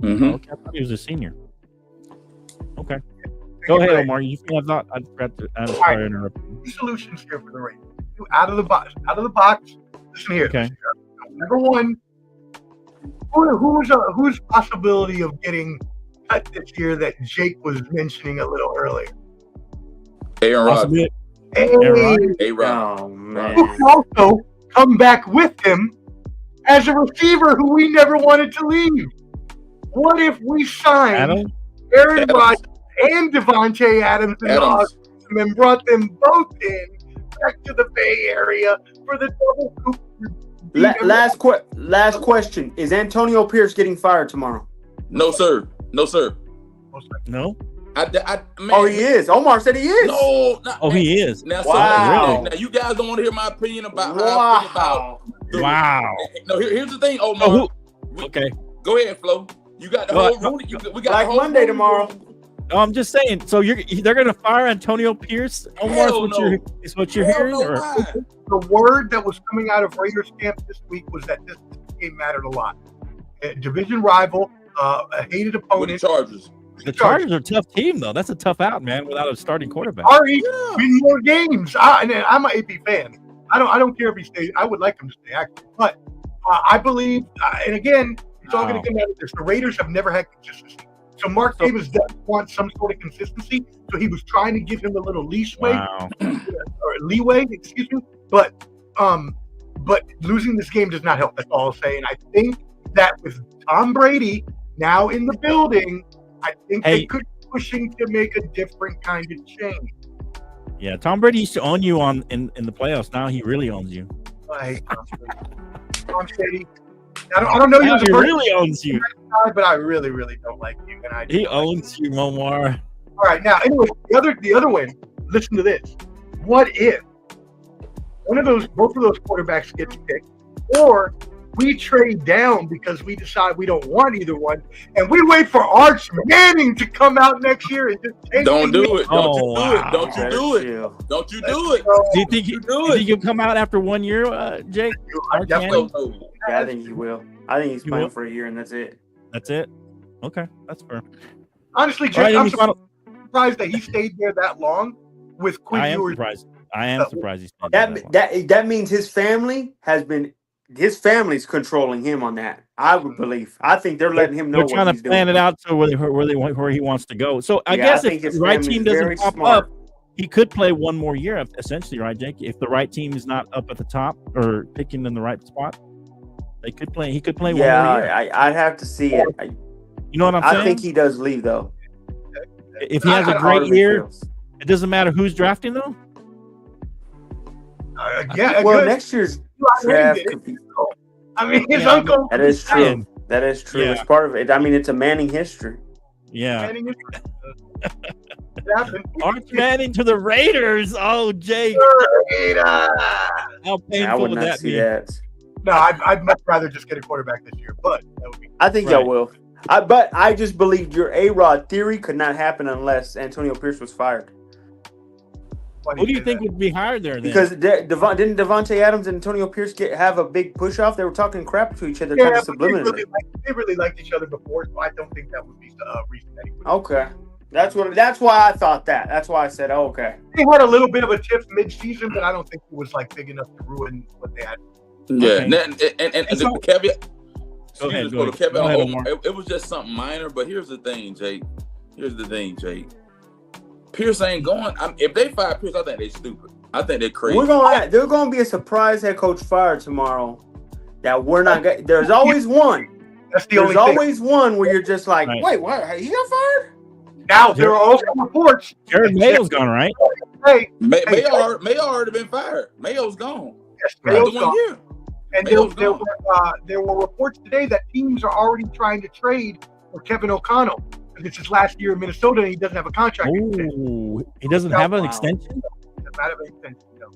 Mm-hmm.
Okay, I thought he was a senior. Okay. Go ahead, Omar. I forgot to interrupt you.
2 solutions here for the Raiders. 2 out of the box. Listen here.
Okay.
Number 1, who's possibility of getting cut this year that Jake was mentioning a little earlier?
Aaron Rodgers.
Oh, man.
Who can also come back with him as a receiver who we never wanted to leave. What if we signed Aaron Rodgers and Devontae Adams and brought them both in back to the Bay Area for the double coup?
Last question. Is Antonio Pierce getting fired tomorrow?
No, sir.
No?
Man,
Oh, he is. Omar said he is.
No.
He is.
Now,
Wow.
Now, you guys don't want to hear my opinion about how I feel about.
Wow.
No, here's the thing, Omar.
Okay.
Go ahead, Flo. You got the whole room. We got
like
the whole
Monday
room.
tomorrow.
No, I'm just saying. So they're going to fire Antonio Pierce? Omar, is what you're hearing?
No,
Or?
The word that was coming out of Raiders camp this week was that this game mattered a lot. A division rival, a hated
With
opponent.
the Chargers.
The Chargers are a tough team, though. That's a tough out, man, without a starting quarterback.
Already win more games. And I'm an AP fan. I don't care if he stays. I would like him to stay, actually. But I believe, and again, it's all going to come out of this. The Raiders have never had consistency. So Mark Davis does want some sort of consistency. So he was trying to give him a little leeway, excuse me. But losing this game does not help. That's all I'll say. And I think that with Tom Brady now in the building, I think they could be pushing to make a different kind of change.
Yeah, Tom Brady used to own you in the playoffs. Now he really owns you.
Tom Brady. I don't know you as a
He
person,
really owns you.
but I really, really don't like you. And
He owns you, Omar.
All right, now anyway, the other one. Listen to this. What if both of those quarterbacks gets picked, or we trade down because we decide we don't want either one, and we wait for Arch Manning to come out next year and just take
Don't do it. Don't
Oh,
you do
wow.
it. Don't you do it. Don't you do it.
Do you think he'll come out after 1 year, Jake?
I definitely
Yeah, I think he will. I think he's playing for a year, and that's it.
That's it? Okay, that's fair.
honestly, Jake,
Right,
I'm surprised that he stayed there that long with Quinn
I am
Ewers.
surprised. I am surprised he's stayed there that long.
That means his family's controlling him on that. I would believe. I think they're letting him know
They're trying
what
to
he's
plan
doing.
it out so where he wants to go. So I
Yeah,
guess
I
if
think
the
his
right
family's
team doesn't
very
pop
smart.
up, he could play one more year, essentially, right, Jake? If the right team is not up at the top or picking in the right spot, he could play one more year.
Yeah, I'd have to see it.
You know what I'm saying?
I think he does leave, though.
If he has a great year, it doesn't matter who's drafting, though?
Well, next year's draft could be.
I mean, his uncle.
That is true. That is true.
Yeah.
It's part of it. I mean, it's a Manning history.
Yeah. Arch Manning to the Raiders. Oh, Jake. How painful
I would
would
not
that
see
be?
that.
No, I'd much rather just get a quarterback this year, but that would be.
I think
Right.
y'all will. But I just believe your A-Rod theory could not happen unless Antonio Pierce was fired.
Who do you think would be hired there then?
Because didn't Devontae Adams and Antonio Pierce have a big push off? They were talking crap to each other, kind of subliminally.
They really liked each other before, so I don't think that would be a reason that he would.
Okay, that's why I thought that. That's why I said, okay.
They had a little bit of a tiff mid-season, but I don't think it was like big enough to ruin what they had.
Yeah,
Okay.
and the caveat.
Go ahead,
Go
go ahead, Omar.
It was just something minor, but here's the thing, Jake. Pierce ain't going. If they fire Pierce, I think they're stupid. I think they're crazy.
There's gonna be a surprise head coach fired tomorrow. That we're not. There's always one.
That's the
There's
only thing.
always one where you're just like,
Right.
wait, what? He got fired?
Now there are also reports.
Jared Mayo's gone, right?
Hey,
Mayo already been fired. Mayo's gone.
yes,
After
Mayo's
1
gone.
year.
And
Mayo's
there were reports today that teams are already trying to trade for Kevin O'Connell because it's his last year in Minnesota and he doesn't have a contract.
Ooh, he doesn't have an
Wow.
extension?
Doesn't have an extension, no.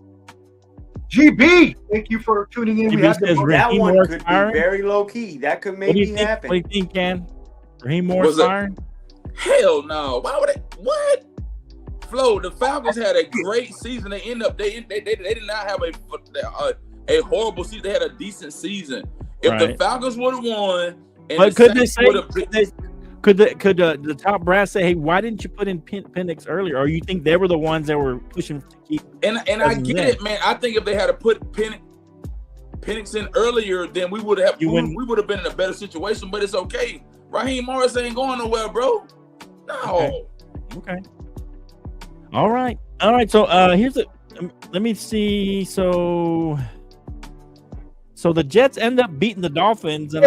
GB, thank you for tuning in.
GB
We have
says
to
That
Raheem
one
Morris
could be
firing?
very low key. That could
What do you
maybe
think?
happen.
What do you think, Ken? Raheem Morris
Was it-
firing?
Hell no. Why would they? What? Flo, the Falcons had a great season. They did not have a horrible season. They had a decent season. If the
Right.
Falcons would have won, and
But
the
could they
Saints
say?
would've-
Could the top brass say, "Hey, why didn't you put in Penix earlier?" Or you think they were the ones that were pushing to keep?
And I get it, man. I think if they had to put Penix in earlier, then we would have been in a better situation. But it's okay. Raheem Morris ain't going nowhere, bro. No.
Okay. All right. So here's let me see. So the Jets end up beating the Dolphins, and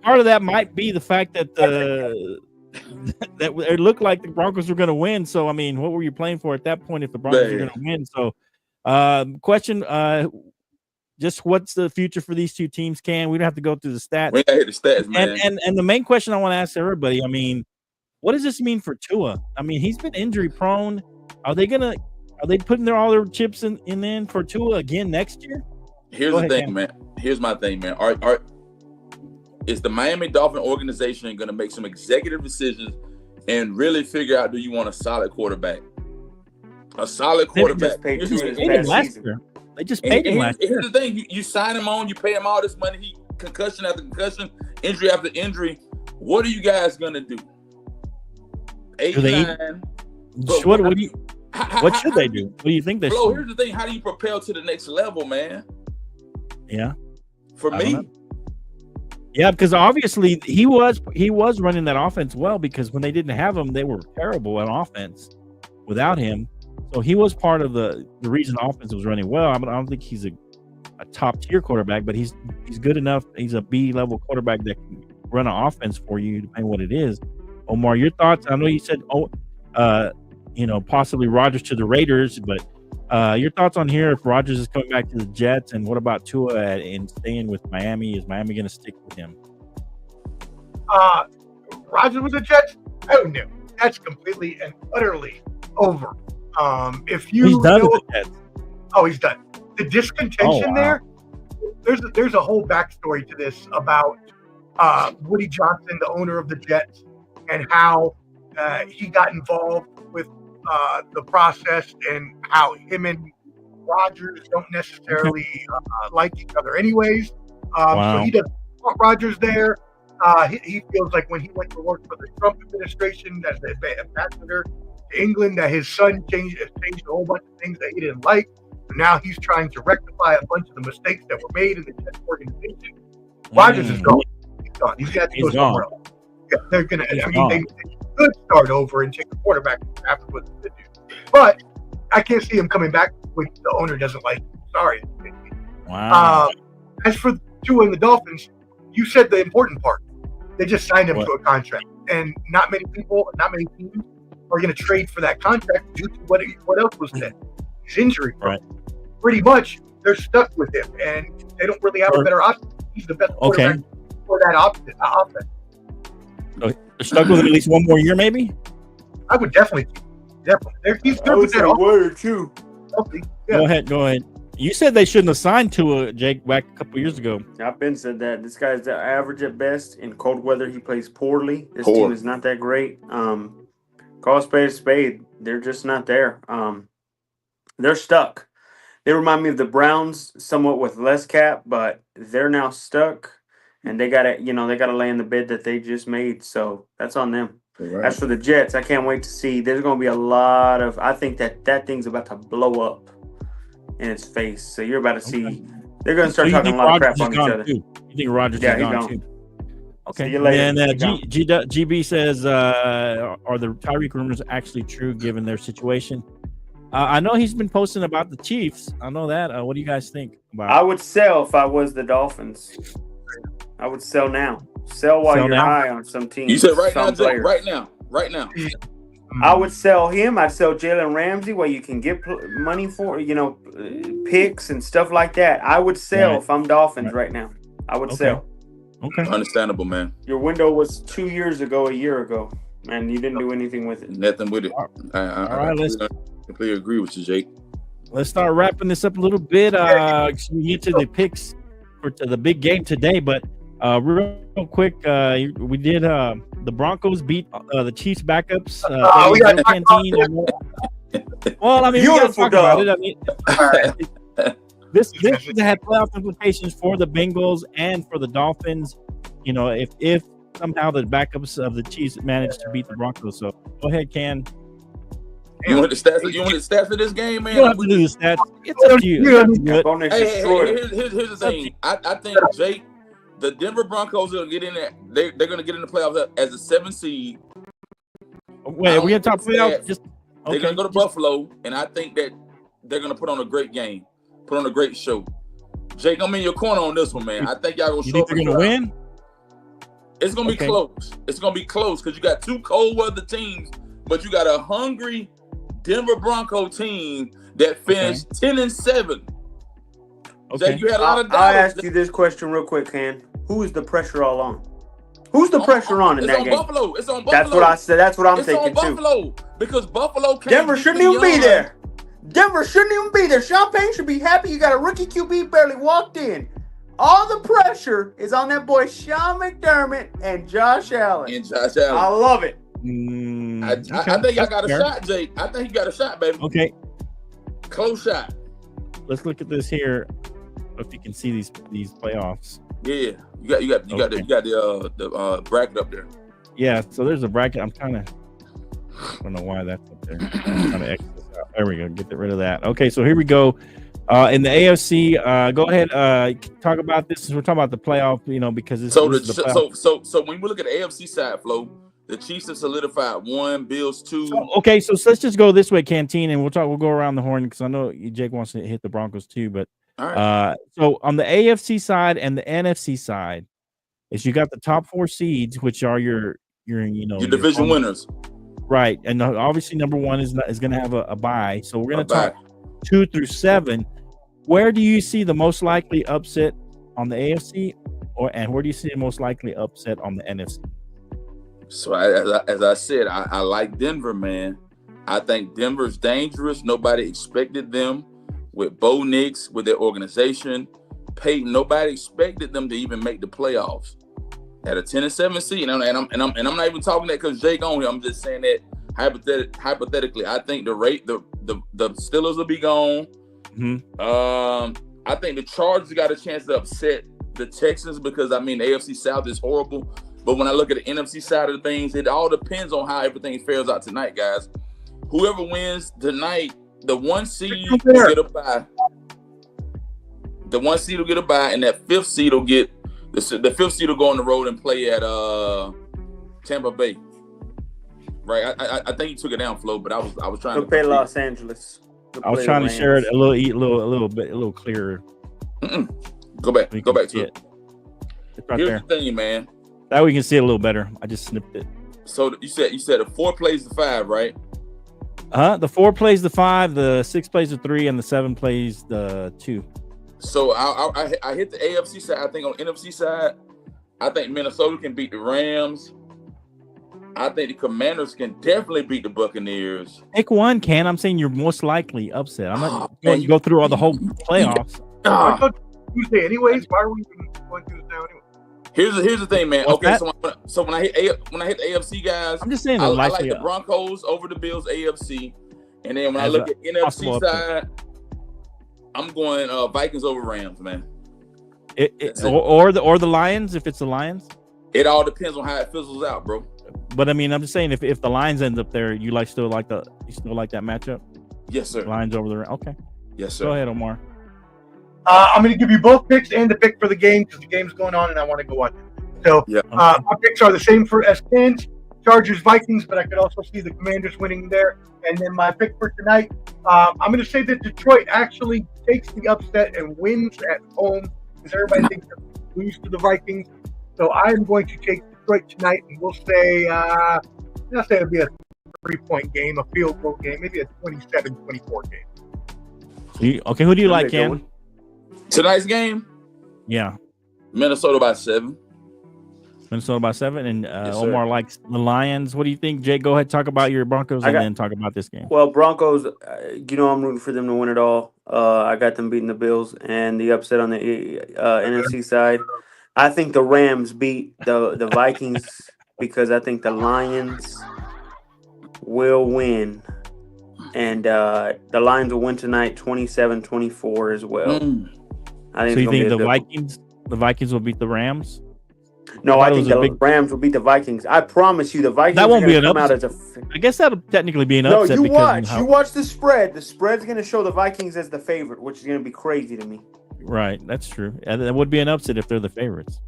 part of that might be the fact that that it looked like the Broncos were going to win. So I mean, what were you playing for at that point if the Broncos were going to win? So, question: just what's the future for these two teams? We don't have to go through the stats.
We gotta hit the stats, man.
And the main question I want to ask everybody, I mean, what does this mean for Tua? I mean, he's been injury prone. Are they putting all their chips in for Tua again next year?
Here's the thing, man. Here's my thing, man. Is the Miami Dolphin organization going to make some executive decisions and really figure out, do you want a solid quarterback? A solid quarterback.
They just paid him last year. They just paid him last year.
Here's the thing. You sign him on, you pay him all this money, he concussion after concussion, injury after injury. What are you guys going to do? 8, 9.
What should they do? What do you think they should?
Here's the thing. How do you propel to the next level, man?
Yeah.
For me.
Yeah, because obviously he was running that offense well, because when they didn't have him, they were terrible on offense without him. So he was part of the reason the offense was running well. I don't think he's a top tier quarterback, but he's good enough. He's a B level quarterback that can run an offense for you, depending on what it is. Omar, your thoughts? I know you said, possibly Rodgers to the Raiders, but your thoughts on here if Rodgers is coming back to the Jets, and what about Tua and staying with Miami? Is Miami going to stick with him?
Rodgers with the Jets? Oh no, that's completely and utterly over.
He's done with the Jets.
Oh, he's done. The discontention there. There's a whole backstory to this about Woody Johnson, the owner of the Jets, and how he got involved with the process, and how him and Rodgers don't necessarily like each other anyways. So he doesn't want Rodgers there. He feels like when he went to work for the Trump administration as the ambassador to England, that his son changed a whole bunch of things that he didn't like. So now he's trying to rectify a bunch of the mistakes that were made in the Jets organization. Rodgers is gone. He's gone. He's got to go somewhere else. Yeah, they're gonna. They could start over and take a quarterback after what they did. But I can't see him coming back when the owner doesn't like him. Sorry.
Wow.
As for Tua and the Dolphins, you said the important part. They just signed him to a contract, and not many teams are going to trade for that contract due to what else was said. His injury.
Right.
Pretty much, they're stuck with him, and they don't really have a better option. He's the best quarterback for that offense.
So they're stuck with him at least one more year, maybe?
I would definitely. He's good with that
word too.
Okay. Yeah.
Go ahead. You said they shouldn't have signed to Jake back a couple years ago.
I've been said that. This guy's the average at best. In cold weather, he plays poorly. This team is not that great. Call a spade. They're just not there. They're stuck. They remind me of the Browns, somewhat with less cap, but they're now stuck, and they gotta lay in the bed that they just made. So that's on them. Right. As for the Jets, I can't wait to see. There's going to be a lot of. I think that thing's about to blow up in its face. So you're about to see. They're going to start talking a lot of crap on each other.
You think Rodgers is gone too? Okay.
See you later.
And GB says, are the Tyreek rumors actually true given their situation? I know he's been posting about the Chiefs. I know that. What do you guys think about it?
I would sell if I was the Dolphins. I would sell now. Sell while you're high on some teams.
You said right now.
I would sell him. I'd sell Jalen Ramsey where you can get money for, picks and stuff like that. I would sell if I'm Dolphins right now. I would sell.
Okay. Understandable, man.
Your window was 2 years ago, a year ago, and you didn't do anything with it.
Nothing with it.
I
completely agree with you, Jake.
Let's start wrapping this up a little bit. We get to the picks for the big game today, but real quick, we did the Broncos beat the Chiefs backups.
We got
Canteen. Well, I mean,
beautiful
we talk about it. I mean, this had playoff implications for the Bengals and for the Dolphins. If somehow the backups of the Chiefs managed to beat the Broncos. So go ahead, Ken.
You want the stats of this game, man?
You don't have to do the stats. It's up to you.
Here's the thing. I think, Jake, the Denver Broncos will get in there. They're going to get in the playoffs as a 7 seed.
Wait, are we going to talk playoffs?
They're going to go to Buffalo, and I think that they're going to put on a great game, put on a great show. Jake, I'm in your corner on this one, man. I think y'all going to show up.
You think they're going to win?
It's going to be close. It's going to be close because you got two cold weather teams, but you got a hungry Denver Bronco team that finished 10-7.
Okay.
Jake, you had a lot of dollars.
I'll ask you this question real quick, Ken. Who is the pressure all on? Who's the pressure on in that game?
Buffalo. It's on Buffalo.
That's what I said. That's what I'm thinking
too. It's on Buffalo because Buffalo can't.
Denver shouldn't even be there. Denver shouldn't even be there. Sean Payton should be happy you got a rookie QB barely walked in. All the pressure is on that boy Sean McDermott and Josh Allen. I love it.
I think I got a shot, Jake. I think he got a shot, baby.
Okay.
Close shot.
Let's look at this here. If you can see these playoffs.
Yeah, you got the bracket up there.
Yeah, so there's a bracket. I don't know why that's up there. I'm trying to X this out. There we go. Get rid of that. Okay, so here we go. In the AFC, go ahead. Talk about this. We're talking about the playoff. Because this.
So
this is the playoff.
So when we look at the AFC side, Flo, the Chiefs have solidified 1, Bills 2.
Okay, so let's just go this way, Canteen, and we'll go around the horn because I know Jake wants to hit the Broncos too. But
all right.
So on the AFC side and the NFC side, is you got the top 4 seeds, which are your
division winners,
right? And obviously number 1 is going to have a bye. So we're going to talk 2 through 7. Where do you see the most likely upset on the AFC, and where do you see the most likely upset on the NFC?
So as I said, I like Denver, man. I think Denver's dangerous. Nobody expected them with Bo Nix, with their organization. Peyton, nobody expected them to even make the playoffs. At a 10-7 seed, and I'm not even talking that because Jake on here. I'm just saying that hypothetically, I think the Steelers will be gone.
Mm-hmm.
I think the Chargers got a chance to upset the Texans because the AFC South is horrible. But when I look at the NFC side of things, it all depends on how everything fares out tonight, guys. Whoever wins tonight, the 1 seed will get a bye. The 1 seed will get a bye, and that 5th seed will get the 5th seed will go on the road and play at Tampa Bay. Right? I think you took it down, Flo, but I was trying to
play Los Angeles.
I was trying to share it a little clearer.
Go back to it.
It's right
Here's
there.
The thing, man.
That way you can see it a little better. I just snipped it.
So you said the 4 plays the 5, right?
The 4 plays the 5, the 6 plays the 3, and the 7 plays the 2.
So I hit the AFC side. I think on NFC side, I think Minnesota can beat the Rams. I think the Commanders can definitely beat the Buccaneers.
Pick one, Ken. I'm saying you're most likely upset. I'm not going to go through all the whole playoffs.
I thought Tuesday anyways. Why are we even going through this now anyway?
Here's the thing, man.
What's
okay,
that?
so when I hit the AFC guys,
I'm just saying
I like
likely
the Broncos over the Bills AFC, and then when I look at NFC side, I'm going Vikings over Rams, man.
Or the Lions if it's the Lions.
It all depends on how it fizzles out, bro.
But I'm just saying if the Lions end up there, you still like that matchup?
Yes, sir.
Lions over the okay.
Yes, sir.
Go ahead, Omar.
I'm going to give you both picks and the pick for the game because the game's going on and I want to go watch it. So my picks are the same for S10s, Chargers, Vikings, but I could also see the Commanders winning there. And then my pick for tonight, I'm going to say that Detroit actually takes the upset and wins at home because everybody thinks they'll lose to the Vikings. So I'm going to take Detroit tonight, and we'll say it'll be a 3-point game, a field goal game, maybe a 27-24 game.
Okay, who do you like, Ken?
Tonight's game?
Yeah.
Minnesota by 7.
Minnesota by 7, and
yes,
Omar likes the Lions. What do you think, Jake? Go ahead, talk about your Broncos, and then talk about this game.
Well, Broncos, I'm rooting for them to win it all. I got them beating the Bills, and the upset on the NFC side. I think the Rams beat the Vikings because I think the Lions will win. And the Lions will win tonight 27-24 as well. I think
so you think the Vikings will beat the Rams?
No, I think the Rams will beat the Vikings. I promise you, the Vikings
that won't
are going
be
to come out as
I guess that'll technically be an upset.
No, you watch the spread. The spread's going to show the Vikings as the favorite, which is going to be crazy to me.
Right, that's true. That would be an upset if they're the favorites.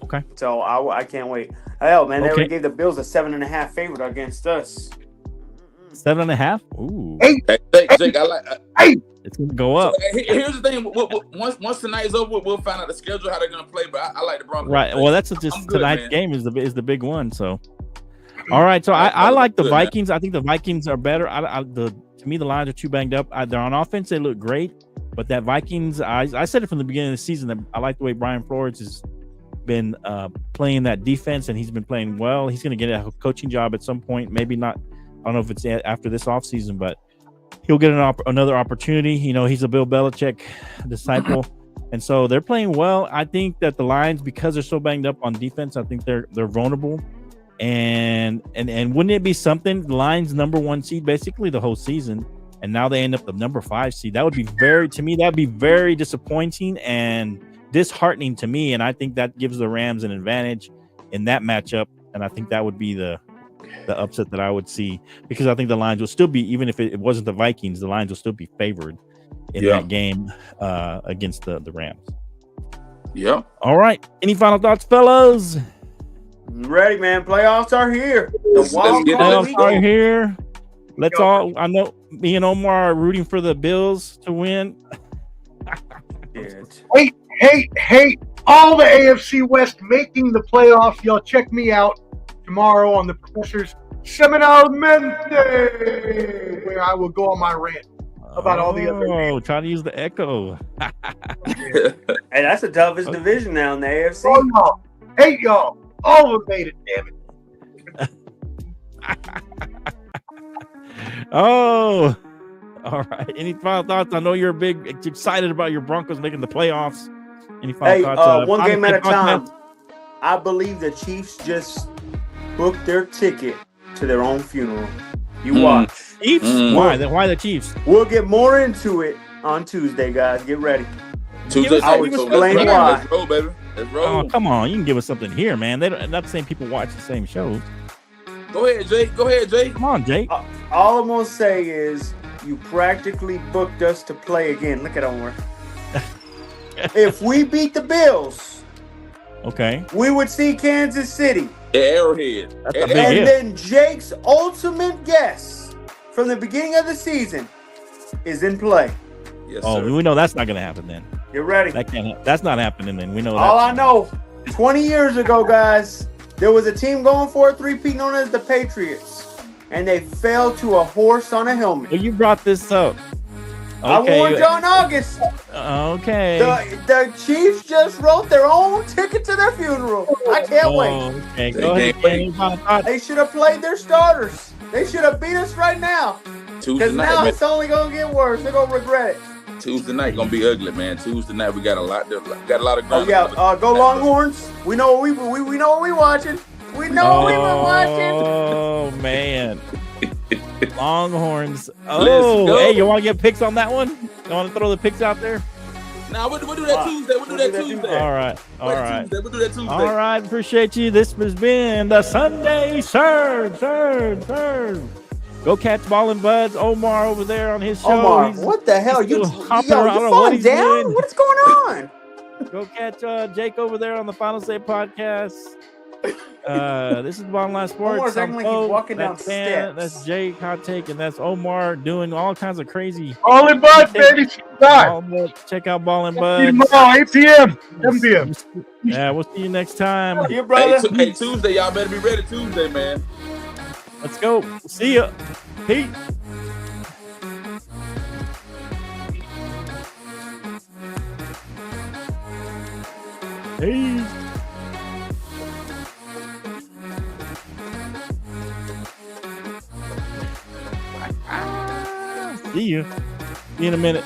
Okay.
So I can't wait. Hell, man, they already gave the Bills a 7.5 favorite against us.
7.5? Ooh.
Hey, Jake, I like.
It's gonna go up.
So, here's the thing. Once tonight is over, we'll find out the schedule, how they're gonna play. But I like the Broncos.
Right. Well, that's just tonight's game is the big one. So, all right. So I like the Vikings. Man. I think the Vikings are better. To me, the Lions are too banged up. They're on offense. They look great, but that Vikings. I said it from the beginning of the season that I like the way Brian Flores is been playing that defense, and he's been playing well. He's going to get a coaching job at some point. Maybe not. I don't know if it's after this offseason, but he'll get another opportunity. You know, he's a Bill Belichick disciple. And so they're playing well. I think that the Lions, because they're so banged up on defense, I think they're vulnerable. And wouldn't it be something? The Lions number 1 seed basically the whole season, and now they end up the number 5 seed. That would be very disappointing and disheartening to me. And I think that gives the Rams an advantage in that matchup. And I think that would be the upset that I would see, because I think the Lions will still be, even if it wasn't the Vikings, the Lions will still be favored in that game against the Rams. Yeah. All right. Any final thoughts, fellas?
Ready, man. Playoffs are here. The wild
playoffs are here. Let's all. I know me and Omar are rooting for the Bills to win.
Hey! All the AFC West making the playoffs. Y'all check me out tomorrow on the Professor's Semanalmente, where I will go on my rant about all the other.
Oh, trying to use the echo.
Hey, that's the toughest division now in the AFC.
Oh, y'all. Hate y'all. All of them made it, damn
it. Oh, all right. Any final thoughts? I know you're excited about your Broncos making the playoffs. Any final thoughts?
One game at a time. I believe the Chiefs just booked their ticket to their own funeral. You watch.
Chiefs? Why? Why the Chiefs?
We'll get more into it on Tuesday, guys. Get ready.
Tuesday.
I'll explain why.
Let's roll, baby. Let's roll.
Oh, come on. You can give us something here, man. They're not saying people watch the same shows.
Go ahead, Jake.
Come on, Jake.
All I'm going to say is you practically booked us to play again. Look at Omar. If we beat the Bills,
okay,
we would see Kansas City.
Arrowhead.
And then Jake's ultimate guess from the beginning of the season is in play.
Yes,
sir. We know that's not going to happen then.
Get ready.
That's not happening then. We know that.
All I know, 20 years ago, guys, there was a team going for a three-peat known as the Patriots, and they fell to a horse on a helmet.
Well, you brought this up.
Okay. I warned John August.
Okay.
The Chiefs just wrote their own ticket to their funeral. I can't wait.
Okay, go ahead.
They should have played their starters. They should have beat us right now. Because now it's only going to get worse. They're going to regret it.
Tuesday night gonna be ugly, man. Tuesday night we got a lot of ground.
Oh yeah, go Longhorns. We know we know what we watching. We know we were watching.
Oh man, Longhorns. Oh, hey, you want to get picks on that one? You want to throw the picks out there?
Nah, we'll do that Tuesday. We'll do that Tuesday.
All right.
Tuesday. We'll do that Tuesday.
All right, appreciate you. This has been the Sunday Surge. Go catch Ballin' Buds. Omar over there on his show.
Omar, what the hell? You falling down? What's going on?
Go catch Jake over there on the Final Say podcast. This is Bottom Line Sports.
Omar's acting like he's walking down steps.
That's Jake, Hot Take, and that's Omar doing all kinds of crazy.
Ballin' Buds, baby.
Check out Ballin' Buds.
Tomorrow, 8 p.m., 7 p.m.
Yeah, we'll see you next time.
Here, brother.
Hey, Tuesday, y'all better be ready Tuesday, man.
Let's go. See ya. Peace. Peace. See you. See you in a minute.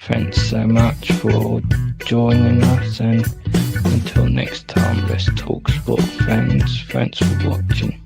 Thanks so much for joining us, and until next time, let's talk sport, friends. Thanks for watching.